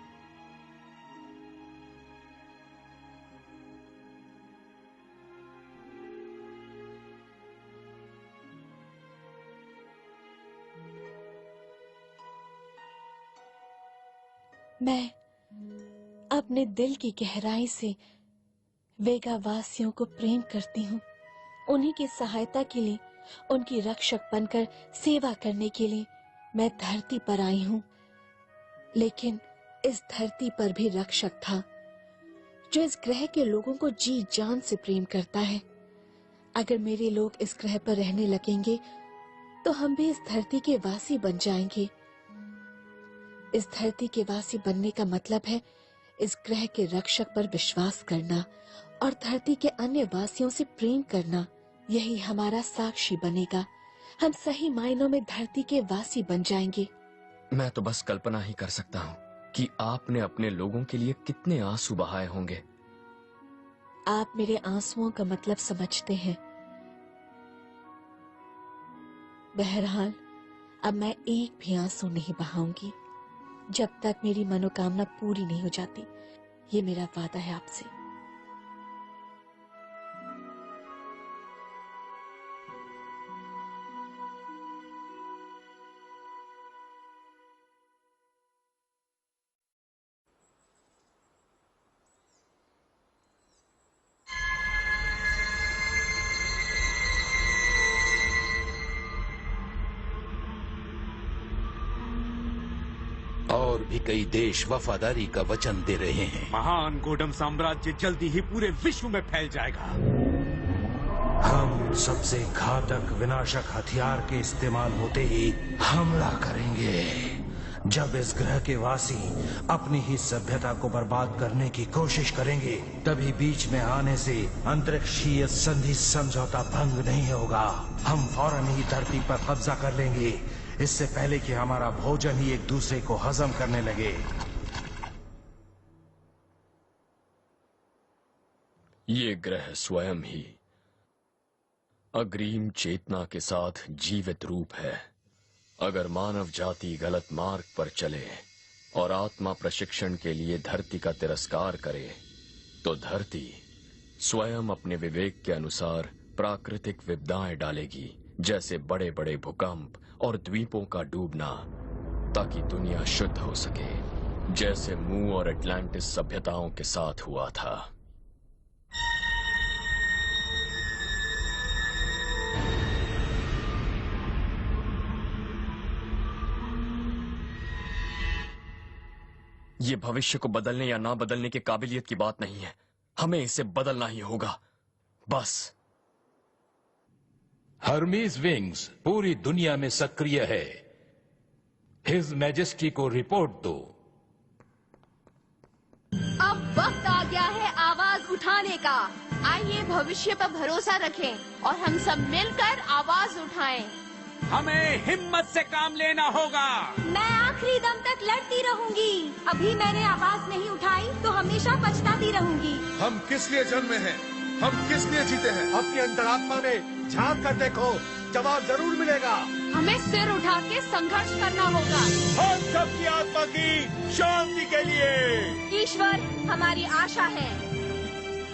मैं अपने दिल की गहराई से वेगा वासियों को प्रेम करती हूँ। उन्हीं की सहायता के लिए, उनकी रक्षक बनकर सेवा करने के लिए मैं धरती पर आई हूँ। लेकिन इस धरती पर भी रक्षक था जो इस ग्रह के लोगों को जी जान से प्रेम करता है। अगर मेरे लोग इस ग्रह पर रहने लगेंगे तो हम भी इस धरती के वासी बन जाएंगे। इस धरती के वासी बनने का मतलब है इस ग्रह के रक्षक पर विश्वास करना और धरती के अन्य वासियों से प्रेम करना। यही हमारा साक्षी बनेगा। हम सही मायनों में धरती के वासी बन जाएंगे। मैं तो बस कल्पना ही कर सकता हूँ कि आपने अपने लोगों के लिए कितने आंसू बहाए होंगे। आप मेरे आंसुओं का मतलब समझते हैं। बहरहाल अब मैं एक भी आंसू नहीं बहाऊंगी जब तक मेरी मनोकामना पूरी नहीं हो जाती। ये मेरा वादा है आपसे। और भी कई देश वफादारी का वचन दे रहे हैं। महान गोडम साम्राज्य जल्दी ही पूरे विश्व में फैल जाएगा। हम सबसे घातक विनाशक हथियार के इस्तेमाल होते ही हमला करेंगे। जब इस ग्रह के वासी अपनी ही सभ्यता को बर्बाद करने की कोशिश करेंगे, तभी बीच में आने से अंतरिक्षीय संधि समझौता भंग नहीं होगा। हम फौरन ही धरती पर कब्जा कर लेंगे, इससे पहले कि हमारा भोजन ही एक दूसरे को हजम करने लगे। ये ग्रह स्वयं ही अग्रिम चेतना के साथ जीवित रूप है। अगर मानव जाति गलत मार्ग पर चले और आत्मा प्रशिक्षण के लिए धरती का तिरस्कार करे, तो धरती स्वयं अपने विवेक के अनुसार प्राकृतिक विपदाएं डालेगी, जैसे बड़े बड़े भूकंप और द्वीपों का डूबना, ताकि दुनिया शुद्ध हो सके, जैसे मू और एटलांटिस सभ्यताओं के साथ हुआ था। ये भविष्य को बदलने या ना बदलने की काबिलियत की बात नहीं है, हमें इसे बदलना ही होगा, बस। हर्मीज विंग्स पूरी दुनिया में सक्रिय है। हिज मैजेस्टी को रिपोर्ट दो। अब वक्त आ गया है आवाज उठाने का। आइए भविष्य पर भरोसा रखें और हम सब मिलकर आवाज उठाएं। हमें हिम्मत से काम लेना होगा। मैं आखिरी दम तक लड़ती रहूंगी। अभी मैंने आवाज नहीं उठाई तो हमेशा पछताती रहूंगी। हम किस लिए जन्मे हैं? हम किस लिए जीते हैं? अपनी अंतरात्मा में झांक कर देखो, जवाब जरूर मिलेगा। हमें सिर उठा के संघर्ष करना होगा। हम सबकी आत्मा की शांति के लिए। ईश्वर हमारी आशा है,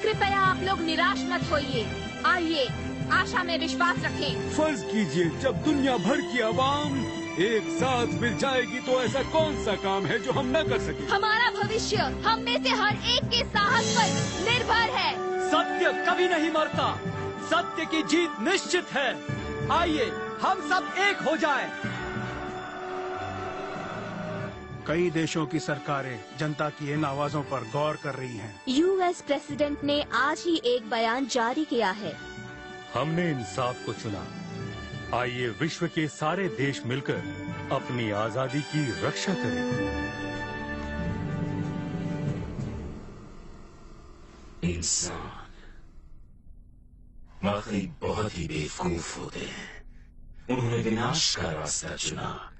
कृपया आप लोग निराश मत होइए। आइए आशा में विश्वास रखें। फर्ज कीजिए, जब दुनिया भर की आवाम एक साथ मिल जाएगी तो ऐसा कौन सा काम है जो हम न कर सके? हमारा भविष्य हम में से हर एक के साहस पर निर्भर है। सत्य कभी नहीं मरता, सत्य की जीत निश्चित है। आइए हम सब एक हो जाएं। कई देशों की सरकारें जनता की इन आवाजों पर गौर कर रही हैं। यूएस प्रेसिडेंट ने आज ही एक बयान जारी किया है। हमने इंसाफ को चुना। आइए विश्व के सारे देश मिलकर अपनी आजादी की रक्षा करें। इंसान वाकई बहुत ही बेवकूफ होते हैं। उन्होंने विनाश का रास्ता चुना।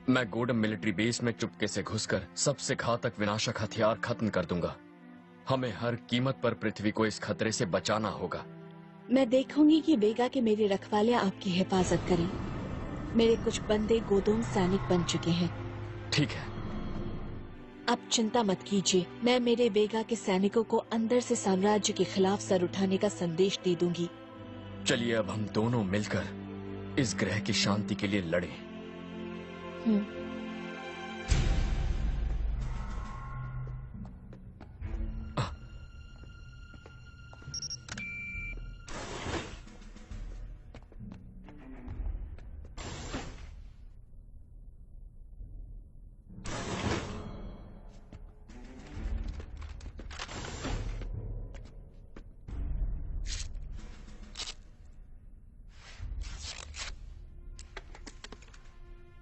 मैं गोडम मिलिट्री बेस में चुपके से घुसकर सबसे घातक विनाशक हथियार खत्म कर दूंगा। हमें हर कीमत पर पृथ्वी को इस खतरे से बचाना होगा। मैं देखूंगी कि वेगा के मेरे रखवाले आपकी हिफाजत करें। मेरे कुछ बंदे गोदोम सैनिक बन चुके हैं। ठीक है। अब चिंता मत कीजिए, मैं मेरे वेगा के सैनिकों को अंदर से साम्राज्य के खिलाफ सर उठाने का संदेश दे दूंगी। चलिए अब हम दोनों मिलकर इस ग्रह की शांति के लिए लड़ें।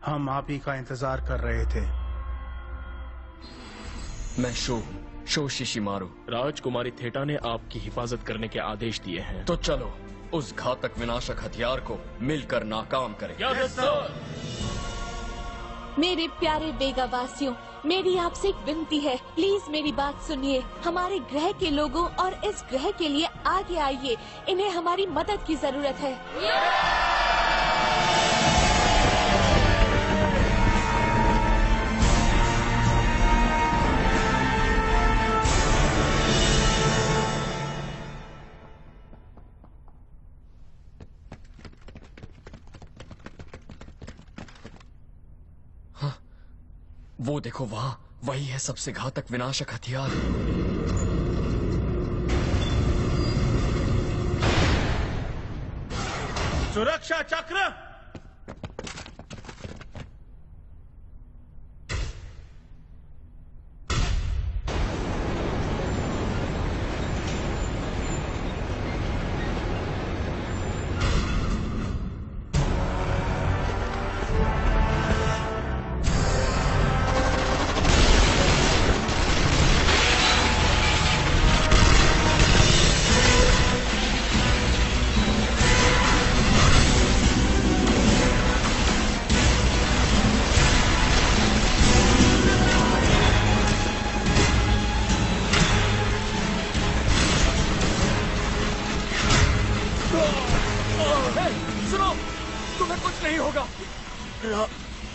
हम आप ही का इंतजार कर रहे थे। मैं शो शिशिमारू। राजकुमारी थेटा ने आपकी हिफाजत करने के आदेश दिए हैं। तो चलो उस घातक विनाशक हथियार को मिलकर नाकाम करें। मेरे प्यारे वेगा वासियों, मेरी आपसे एक विनती है, प्लीज मेरी बात सुनिए। हमारे ग्रह के लोगों और इस ग्रह के लिए आगे आइए, इन्हें हमारी मदद की जरूरत है। वो देखो वहां, वही है सबसे घातक विनाशक हथियार। सुरक्षा चक्र।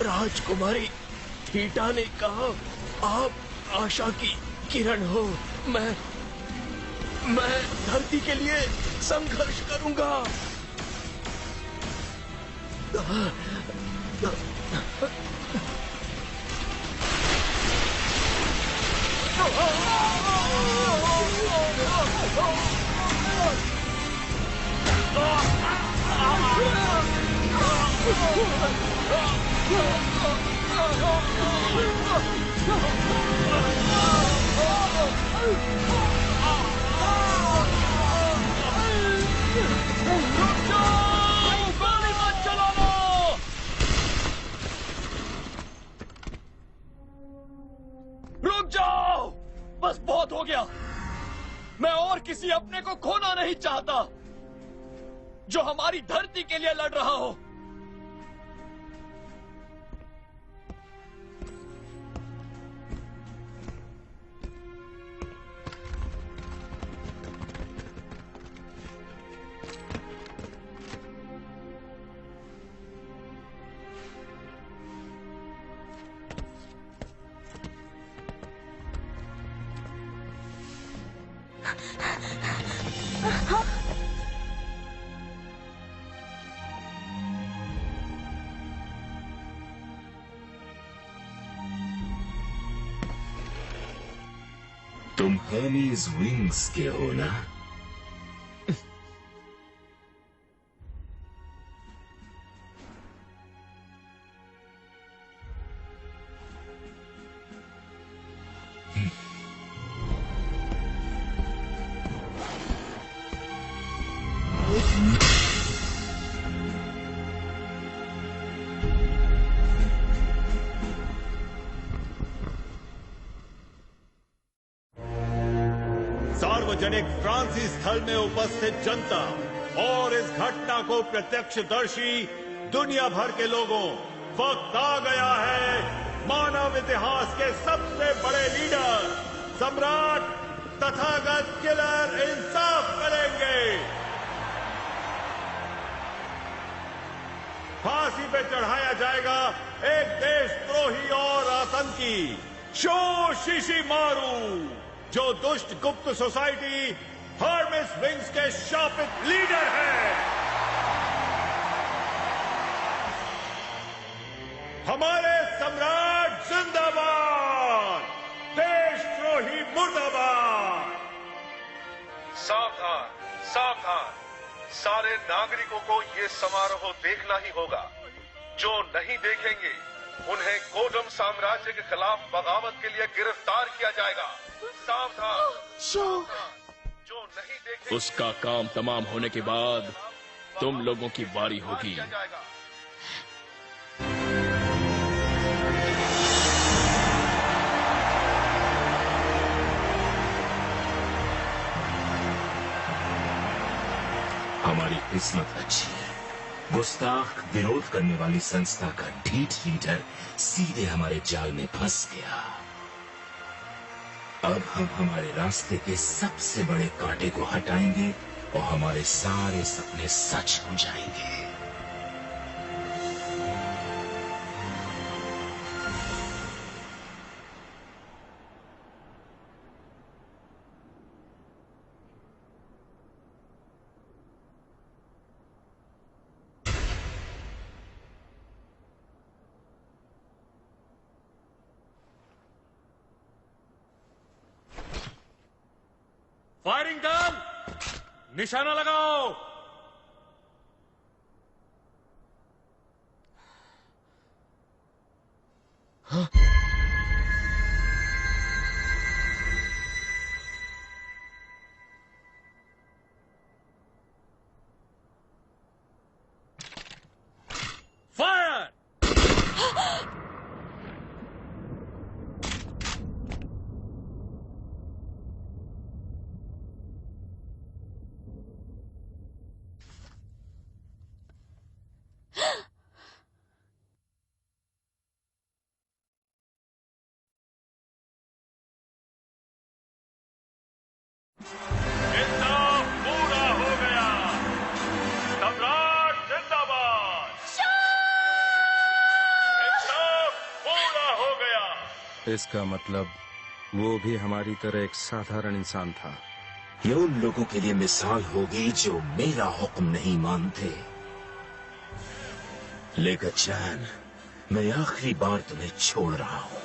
राजकुमारी थीटा ने कहा आप आशा की किरण हो। मैं धरती के लिए संघर्ष करूंगा। रुक जाओ, बस बहुत हो गया। मैं और किसी अपने को खोना नहीं चाहता जो हमारी धरती के लिए लड़ रहा हो। तुम हर्मीज विंग्स के हो ना? सार्वजनिक फ्रांसीसी स्थल में उपस्थित जनता और इस घटना को प्रत्यक्षदर्शी दुनिया भर के लोगों, वक्त आ गया है मानव इतिहास के सबसे बड़े लीडर सम्राट तथागत किलर इंसाफ करेंगे। फांसी पे चढ़ाया जाएगा एक देशद्रोही और आतंकी शो शिशिमारू, जो दुष्ट गुप्त सोसाइटी हर्मिस विंग्स के शापित लीडर हैं। हमारे सम्राट जिंदाबाद, देशद्रोही मुर्दाबाद। सावधान, सावधान, सारे नागरिकों को ये समारोह देखना ही होगा। जो नहीं देखेंगे उन्हें गोडम साम्राज्य के खिलाफ बगावत के लिए गिरफ्तार किया जाएगा। सावधान, जो नहीं देखेंगे उसका काम तमाम होने के बाद तुम लोगों की बारी होगी। हमारी किस्मत अच्छी है। गुस्ताख विरोध करने वाली संस्था का ढीठ लीडर सीधे हमारे जाल में फंस गया। अब हम हमारे रास्ते के सबसे बड़े कांटे को हटाएंगे और हमारे सारे सपने सच हो जाएंगे। फायरिंग डन, निशाना लगाओ। फायर! इंसाफ पूरा हो गया। सम्राट जिंदाबाद। इंसाफ पूरा हो गया। इसका मतलब वो भी हमारी तरह एक साधारण इंसान था। ये उन लोगों के लिए मिसाल होगी जो मेरा हुक्म नहीं मानते। लेकर चैन, मैं आखिरी बार तुम्हें छोड़ रहा हूं।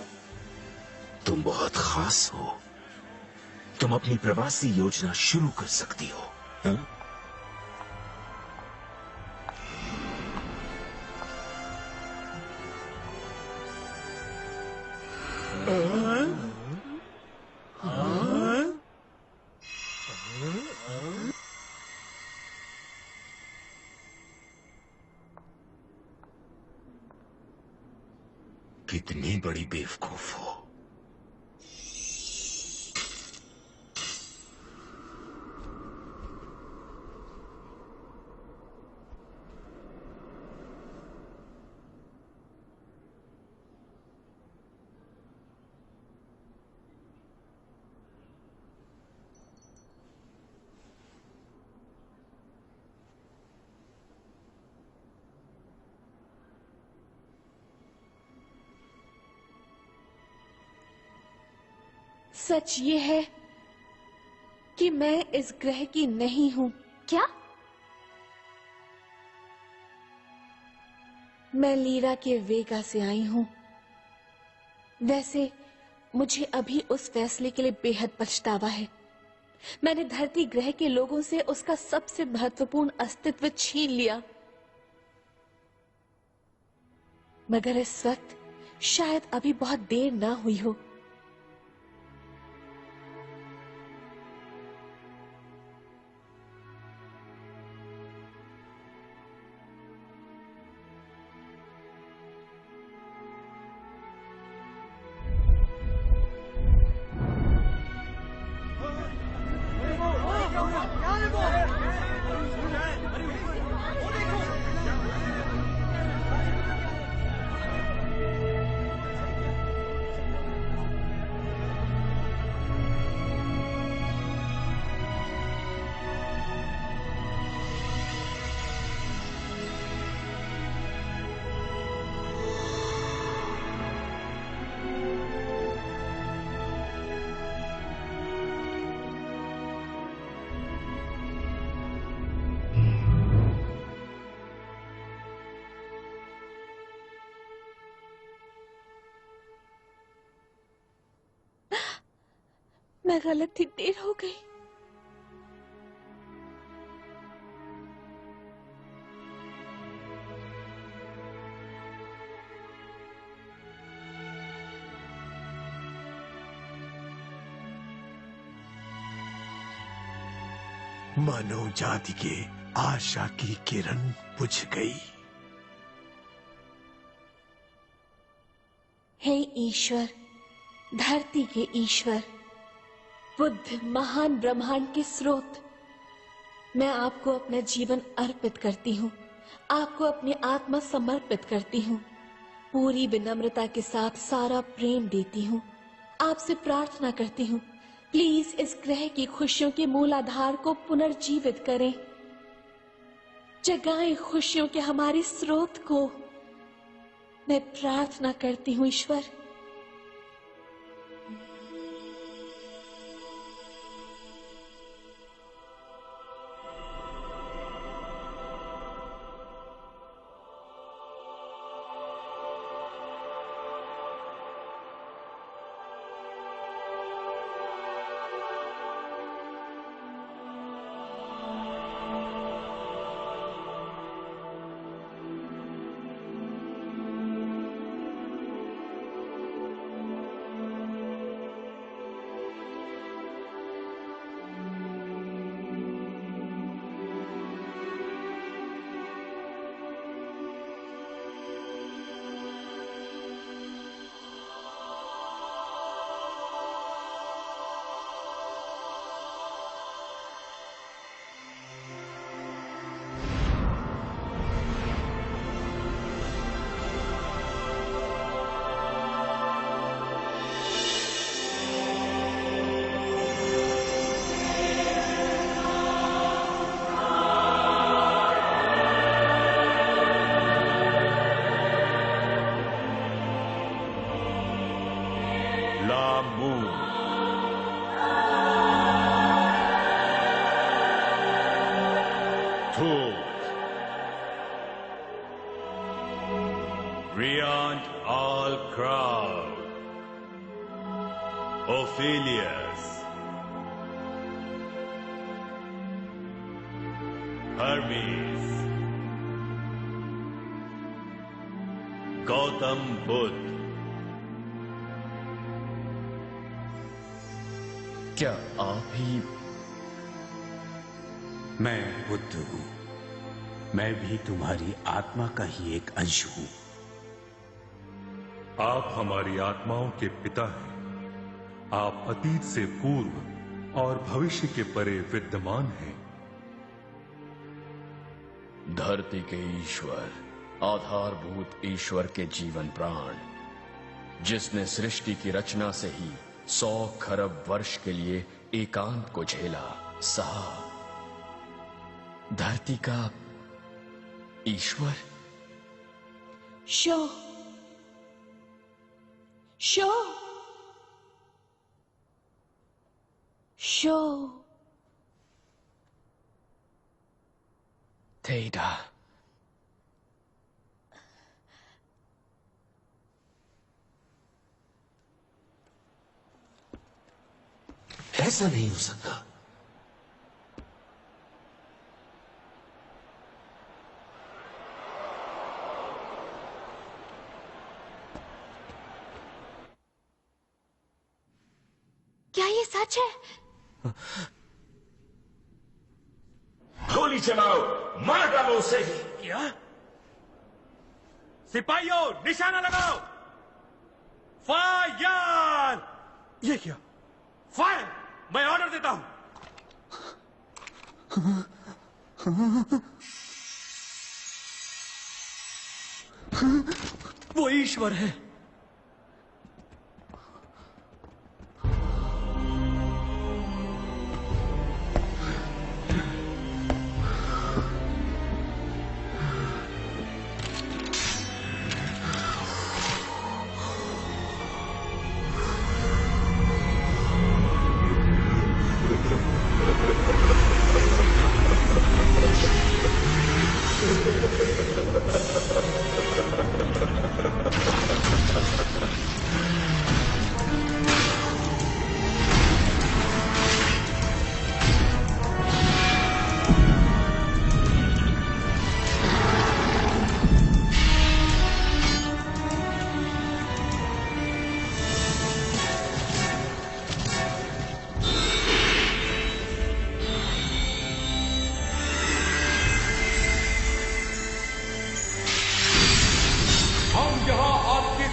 तुम बहुत खास हो। तुम अपनी प्रवासी योजना शुरू कर सकती हो। हा? कितनी बड़ी बेवकूफ हो। सच ये है कि मैं इस ग्रह की नहीं हूं। क्या? मैं लीरा के वेगा से आई हूं। वैसे मुझे अभी उस फैसले के लिए बेहद पछतावा है। मैंने धरती ग्रह के लोगों से उसका सबसे महत्वपूर्ण अस्तित्व छीन लिया। मगर इस वक्त शायद अभी बहुत देर ना हुई हो। मैं गलत थी, देर हो गई। मानव जाति के आशा की किरण बुझ गई। हे ईश्वर, धरती के ईश्वर, बुद्ध, महान ब्रह्मांड के स्रोत, मैं आपको अपना जीवन अर्पित करती हूँ, आपको अपनी आत्मा समर्पित करती हूँ, पूरी विनम्रता के साथ सारा प्रेम देती हूँ। आपसे प्रार्थना करती हूँ, प्लीज इस ग्रह की खुशियों के मूलाधार को पुनर्जीवित करें, जगाएं खुशियों के हमारे स्रोत को। मैं प्रार्थना करती हूँ ईश्वर। Beyond all crowd, Ophelius, Hermes, Gautam Buddha. क्या आप ही? मैं बुद्ध हूं। मैं भी तुम्हारी आत्मा का ही एक अंश हूं। आप हमारी आत्माओं के पिता हैं। आप अतीत से पूर्व और भविष्य के परे विद्यमान हैं। धरती के ईश्वर, आधारभूत ईश्वर के जीवन प्राण, जिसने सृष्टि की रचना से ही 100 खरब वर्ष के लिए एकांत को झेला, सहा। धरती का ईश्वर। शो शो शो थेटा। ऐसा नहीं हो सकता। क्या ये सच है? गोली चलाओ, मार डालो उसे। क्या? सिपाहियों, निशाना लगाओ। फायर! ये क्या? फायर! मैं ऑर्डर देता हूं। वो ईश्वर है।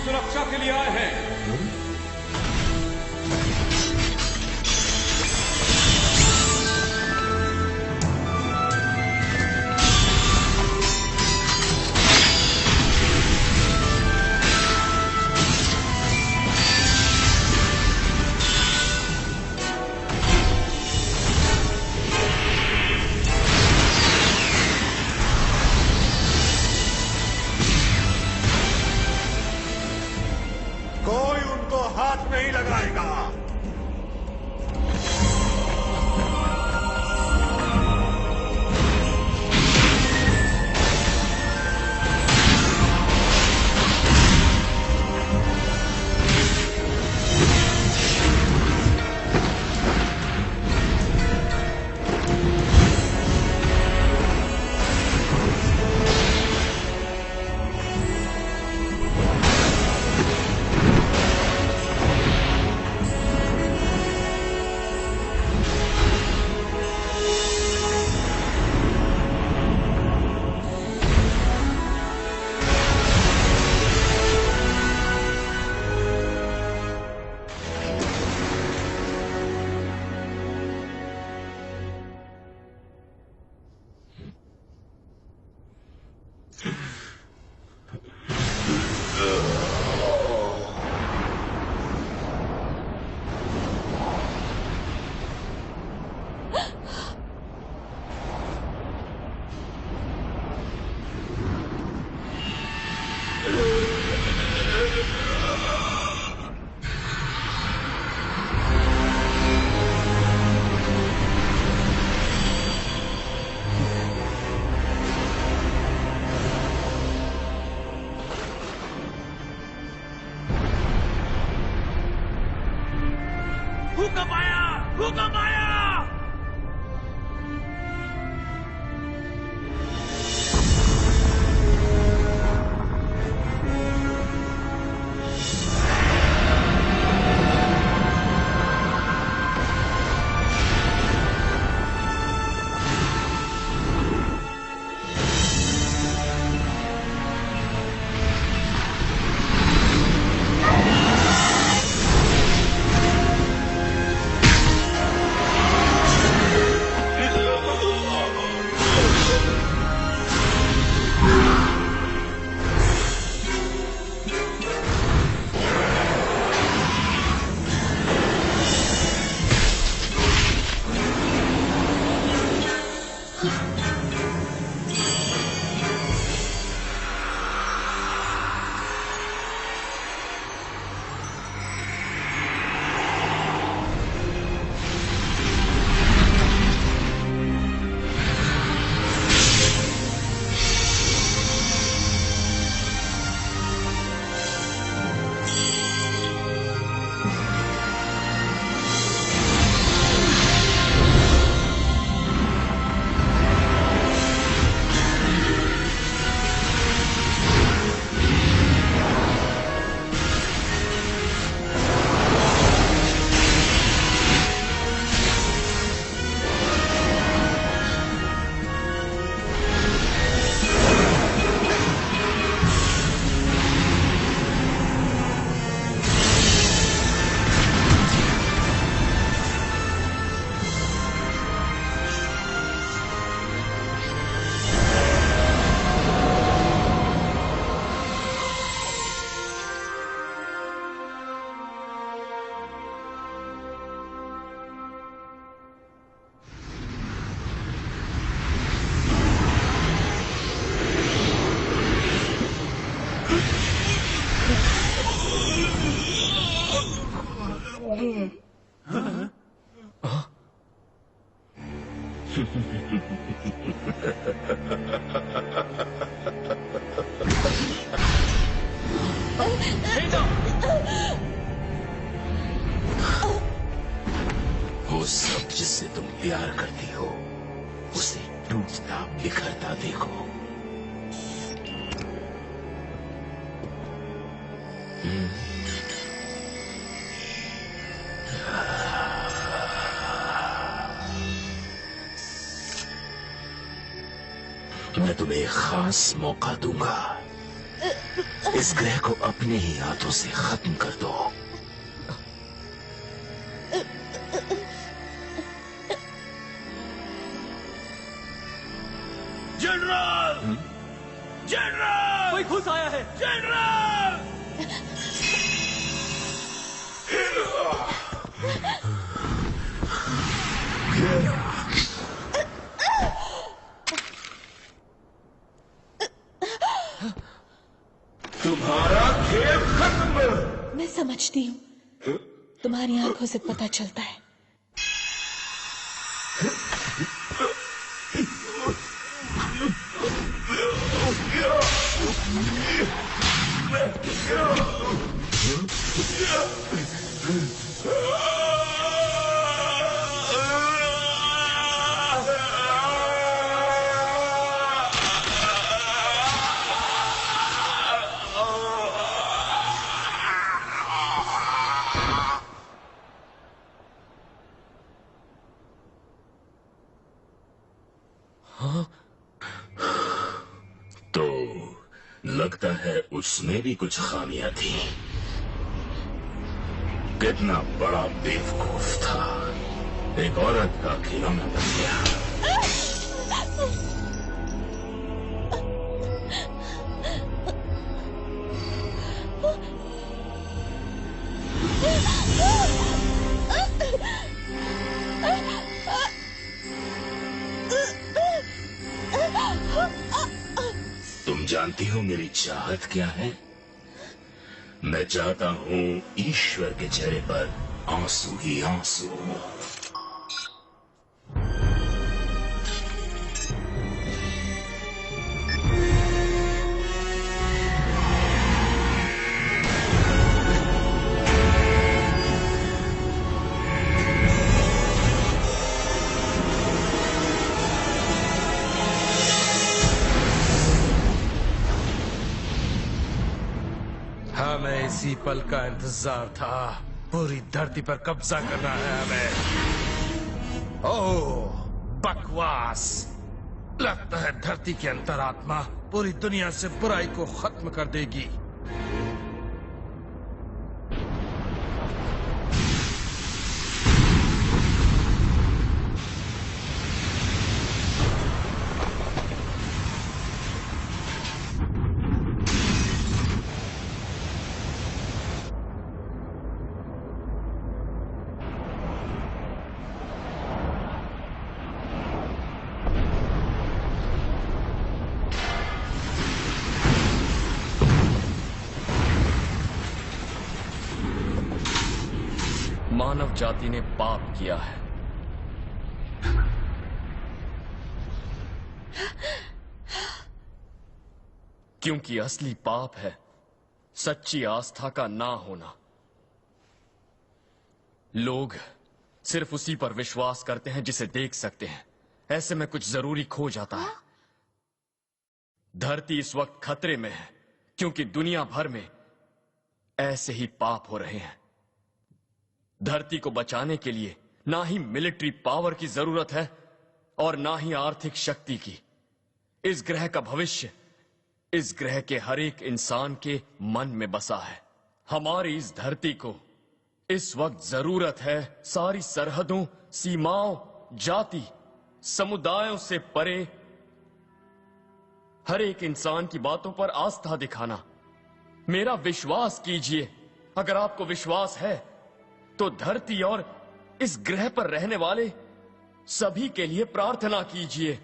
सुरक्षा के लिए आए हैं। कोई उनको हाथ नहीं लगाएगा। भूकंप आया! भूकंप आया! वो सब जिससे तुम प्यार करती हो उसे टूटता बिखरता देखो। मैं तुम्हें एक खास मौका दूंगा। इस ग्रह को अपने ही हाथों से खत्म कर दो। जनरल! जनरल! कोई घुस आया है। जनरल! तुम्हारा खेल खत्म। मैं समझती हूँ, तुम्हारी आंखों से पता चलता है। तो लगता है उसमें भी कुछ खामियां थी। कितना बड़ा बेवकूफ था, एक औरत का खिलौना बन गया। तुम जानती हो मेरी चाहत क्या है? मैं चाहता हूँ ईश्वर के चेहरे पर आंसू ही आंसू। हमें इसी पल का इंतजार था। पूरी धरती पर कब्जा करना है हमें। ओह, बकवास। लगता है धरती की अंतरात्मा पूरी दुनिया से बुराई को खत्म कर देगी। मानव जाति ने पाप किया है। क्योंकि असली पाप है सच्ची आस्था का ना होना। लोग सिर्फ उसी पर विश्वास करते हैं जिसे देख सकते हैं। ऐसे में कुछ जरूरी खो जाता है। धरती इस वक्त खतरे में है क्योंकि दुनिया भर में ऐसे ही पाप हो रहे हैं। धरती को बचाने के लिए ना ही मिलिट्री पावर की जरूरत है और ना ही आर्थिक शक्ति की। इस ग्रह का भविष्य इस ग्रह के हर एक इंसान के मन में बसा है। हमारी इस धरती को इस वक्त जरूरत है सारी सरहदों, सीमाओं, जाति, समुदायों से परे हर एक इंसान की बातों पर आस्था दिखाना। मेरा विश्वास कीजिए। अगर आपको विश्वास है तो धरती और इस ग्रह पर रहने वाले सभी के लिए प्रार्थना कीजिए।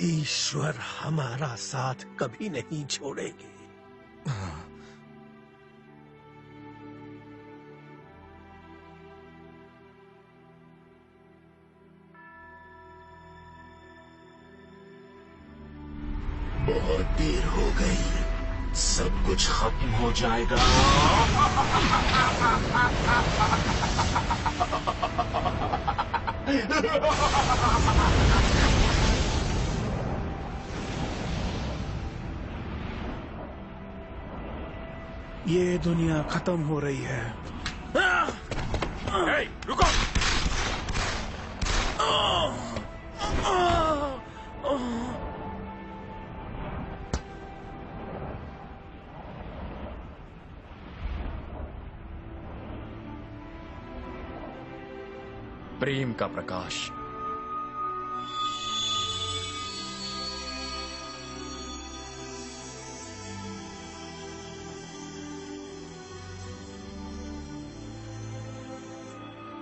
ईश्वर हमारा साथ कभी नहीं छोड़ेंगे। बहुत देर हो गई, सब कुछ खत्म हो जाएगा। ये दुनिया खत्म हो रही है। रुको। प्रेम का प्रकाश।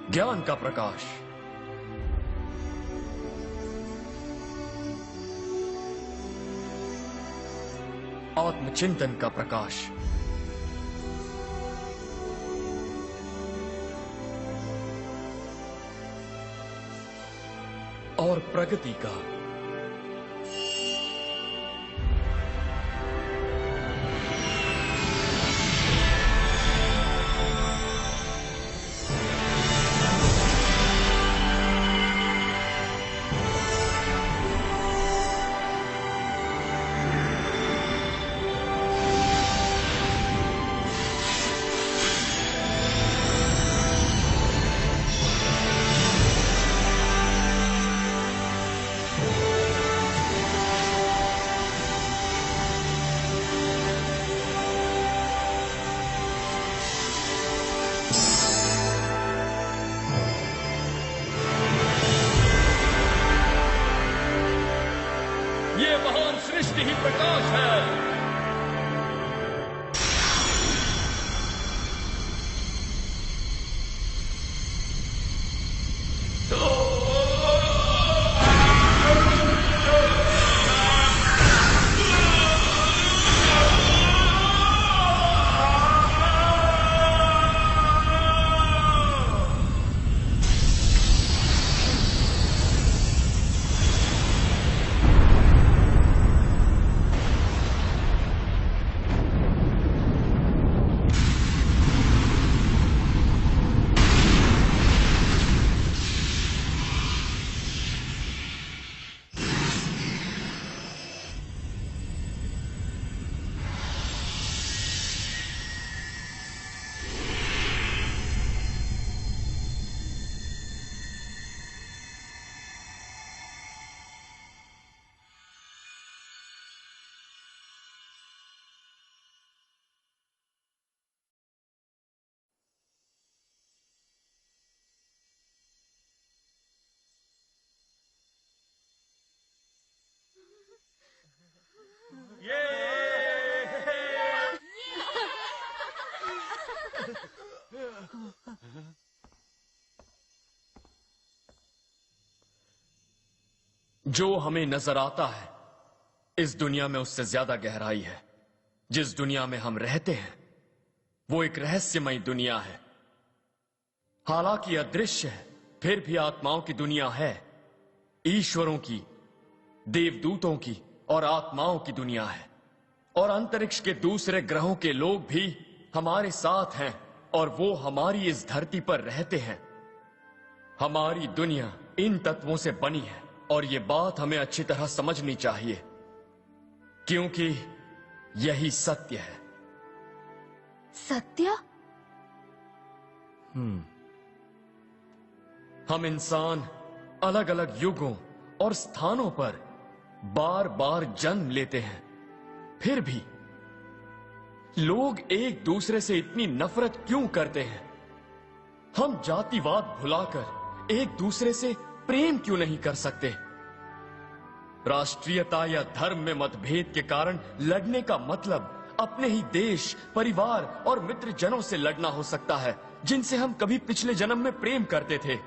ज्ञान का प्रकाश। आत्मचिंतन का प्रकाश। और प्रगति का। ये महान सृष्टि ही प्रकाश है। जो हमें नजर आता है इस दुनिया में उससे ज्यादा गहराई है। जिस दुनिया में हम रहते हैं वो एक रहस्यमयी दुनिया है। हालांकि अदृश्य है, फिर भी आत्माओं की दुनिया है। ईश्वरों की, देवदूतों की और आत्माओं की दुनिया है। और अंतरिक्ष के दूसरे ग्रहों के लोग भी हमारे साथ हैं और वो हमारी इस धरती पर रहते हैं। हमारी दुनिया इन तत्वों से बनी है और ये बात हमें अच्छी तरह समझनी चाहिए, क्योंकि यही सत्य है। सत्य? हम इंसान अलग अलग युगों और स्थानों पर बार बार जन्म लेते हैं, फिर भी लोग एक दूसरे से इतनी नफरत क्यों करते हैं? हम जातिवाद भुलाकर एक दूसरे से प्रेम क्यों नहीं कर सकते? राष्ट्रीयता या धर्म में मतभेद के कारण लड़ने का मतलब अपने ही देश, परिवार और मित्रजनों से लड़ना हो सकता है, जिनसे हम कभी पिछले जन्म में प्रेम करते थे।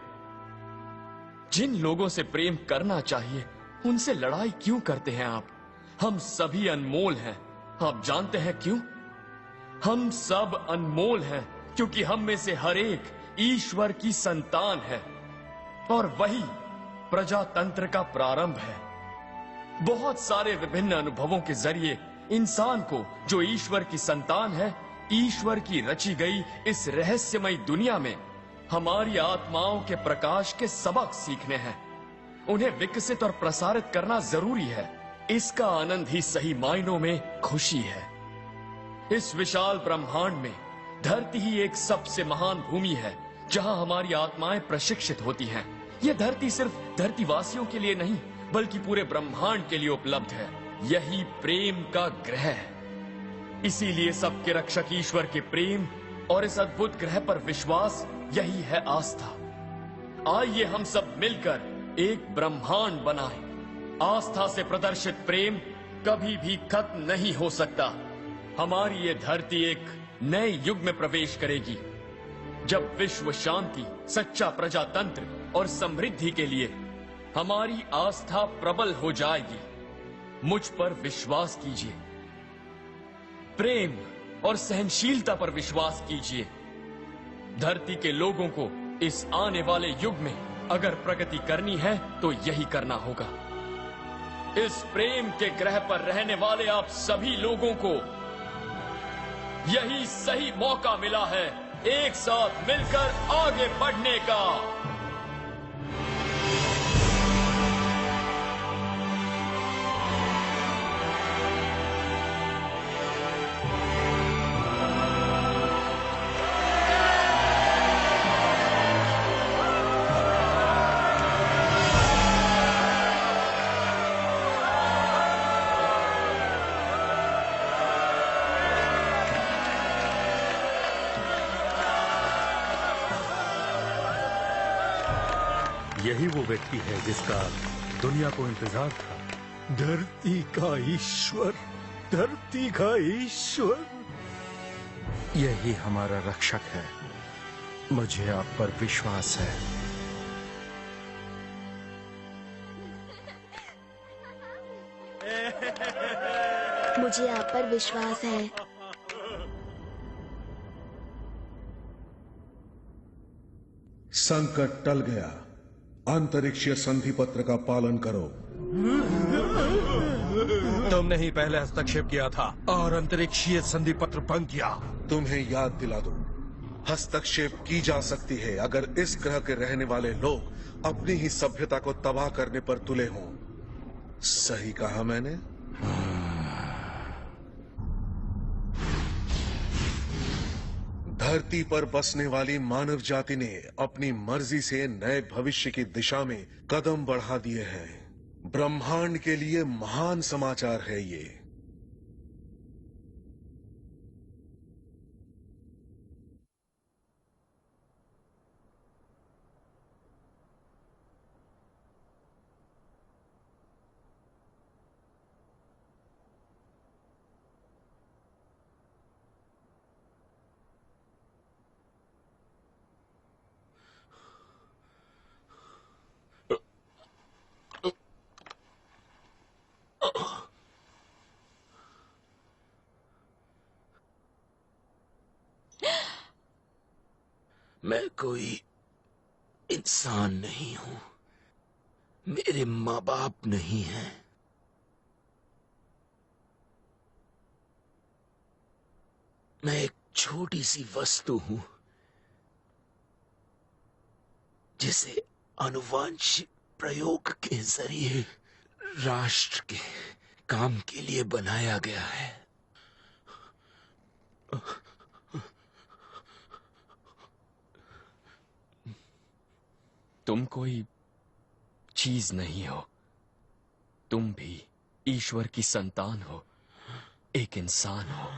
जिन लोगों से प्रेम करना चाहिए उनसे लड़ाई क्यों करते हैं आप? हम सभी अनमोल हैं। आप जानते हैं क्यों? हम सब अनमोल हैं क्योंकि हम में से हर एक ईश्वर की संतान है और वही प्रजातंत्र का प्रारंभ है। बहुत सारे विभिन्न अनुभवों के जरिए इंसान को, जो ईश्वर की संतान है, ईश्वर की रची गई इस रहस्यमयी दुनिया में हमारी आत्माओं के प्रकाश के सबक सीखने हैं। उन्हें विकसित और प्रसारित करना जरूरी है। इसका आनंद ही सही मायनों में खुशी है। इस विशाल ब्रह्मांड में धरती ही एक सबसे महान भूमि है जहां हमारी आत्माएं प्रशिक्षित होती हैं। यह धरती सिर्फ धरतीवासियों के लिए नहीं बल्कि पूरे ब्रह्मांड के लिए उपलब्ध है। यही प्रेम का ग्रह है। इसीलिए सबके रक्षक ईश्वर के प्रेम और इस अद्भुत ग्रह पर विश्वास, यही है आस्था। आइए हम सब मिलकर एक ब्रह्मांड बनाएं। आस्था से प्रदर्शित प्रेम कभी भी खत्म नहीं हो सकता। हमारी ये धरती एक नए युग में प्रवेश करेगी, जब विश्व शांति, सच्चा प्रजातंत्र और समृद्धि के लिए हमारी आस्था प्रबल हो जाएगी। मुझ पर विश्वास कीजिए, प्रेम और सहनशीलता पर विश्वास कीजिए। धरती के लोगों को इस आने वाले युग में अगर प्रगति करनी है तो यही करना होगा। इस प्रेम के ग्रह पर रहने वाले आप सभी लोगों को यही सही मौका मिला है एक साथ मिलकर आगे बढ़ने का। यही वो व्यक्ति है जिसका दुनिया को इंतजार था। धरती का ईश्वर, धरती का ईश्वर। यही हमारा रक्षक है। मुझे आप पर विश्वास है। मुझे आप पर विश्वास है। संकट टल गया। अंतरिक्षीय संधि पत्र का पालन करो। तुमने ही पहले हस्तक्षेप किया था और अंतरिक्षीय संधि पत्र भंग किया। तुम्हें याद दिला दूं, हस्तक्षेप की जा सकती है अगर इस ग्रह के रहने वाले लोग अपनी ही सभ्यता को तबाह करने पर तुले हों। सही कहा मैंने? धरती पर बसने वाली मानव जाति ने अपनी मर्जी से नए भविष्य की दिशा में कदम बढ़ा दिए हैं। ब्रह्मांड के लिए महान समाचार है ये। मैं कोई इंसान नहीं हूं। मेरे माँ बाप नहीं हैं। मैं एक छोटी सी वस्तु हूं जिसे आनुवंशिक प्रयोग के जरिए राष्ट्र के काम के लिए बनाया गया है। तुम कोई चीज नहीं हो, तुम भी ईश्वर की संतान हो, एक इंसान हो।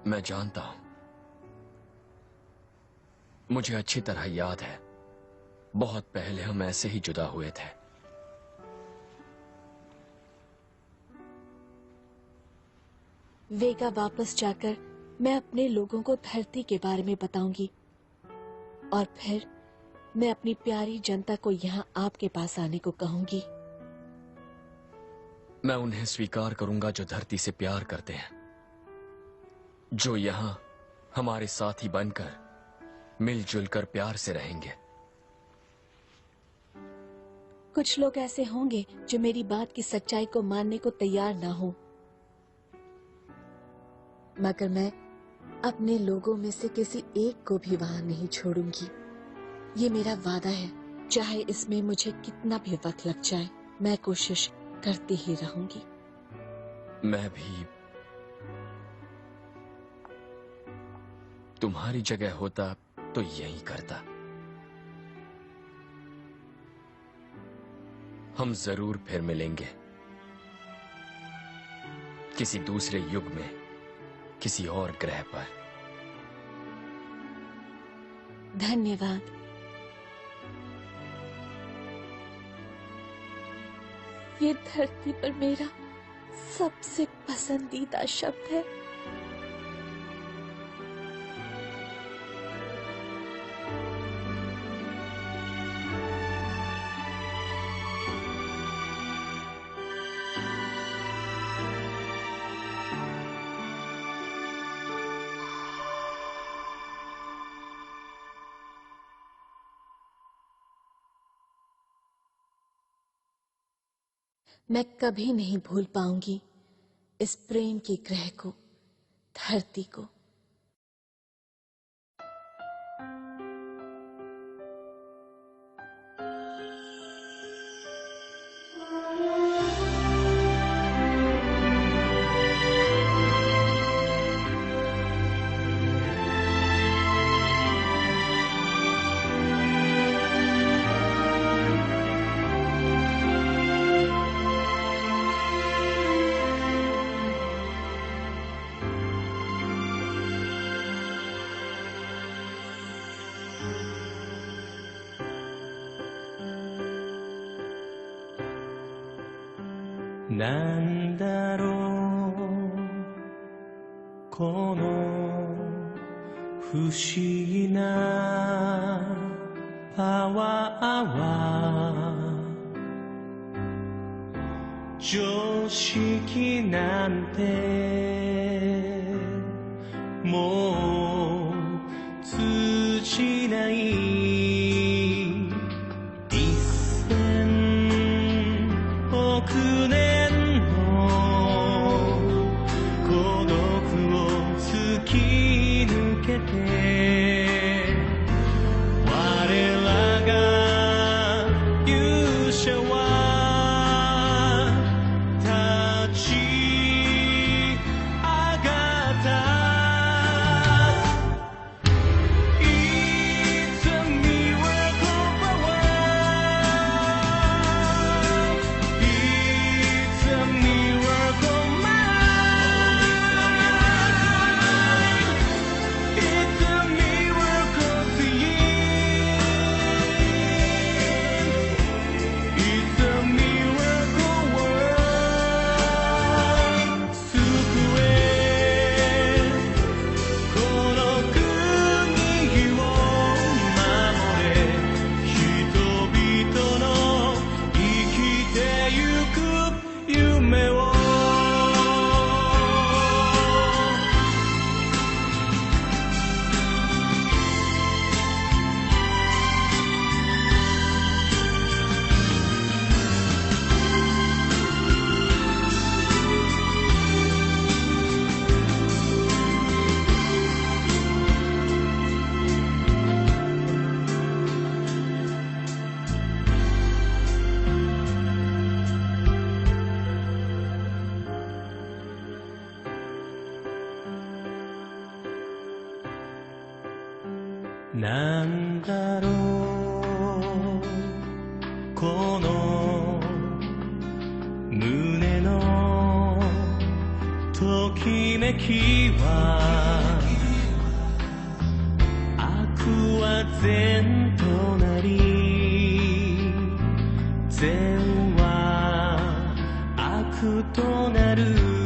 मैं जानता हूं, मुझे अच्छी तरह याद है, बहुत पहले हम ऐसे ही जुदा हुए थे। वेगा वापस जाकर मैं अपने लोगों को धरती के बारे में बताऊंगी और फिर मैं अपनी प्यारी जनता को यहाँ आपके पास आने को कहूंगी। मैं उन्हें स्वीकार करूंगा जो धरती से प्यार करते हैं, जो यहाँ हमारे साथी बनकर मिलजुल कर प्यार से रहेंगे। कुछ लोग ऐसे होंगे जो मेरी बात की सच्चाई को मानने को तैयार ना हो, मगर मैं अपने लोगों में से किसी एक को भी वहां नहीं छोड़ूंगी। ये मेरा वादा है, चाहे इसमें मुझे कितना भी वक्त लग जाए, मैं कोशिश करती ही रहूंगी। मैं भी तुम्हारी जगह होता तो यही करता। हम जरूर फिर मिलेंगे, किसी दूसरे युग में, किसी और ग्रह पर। धन्यवाद। ये धरती पर मेरा सबसे पसंदीदा शब्द है। मैं कभी नहीं भूल पाऊंगी इस प्रेम के ग्रह को, धरती को।なんだろうこの不思議なパワーは常識なんてもう通じない1000億年なんだろうこの胸のときめきは悪は善となり善は悪となる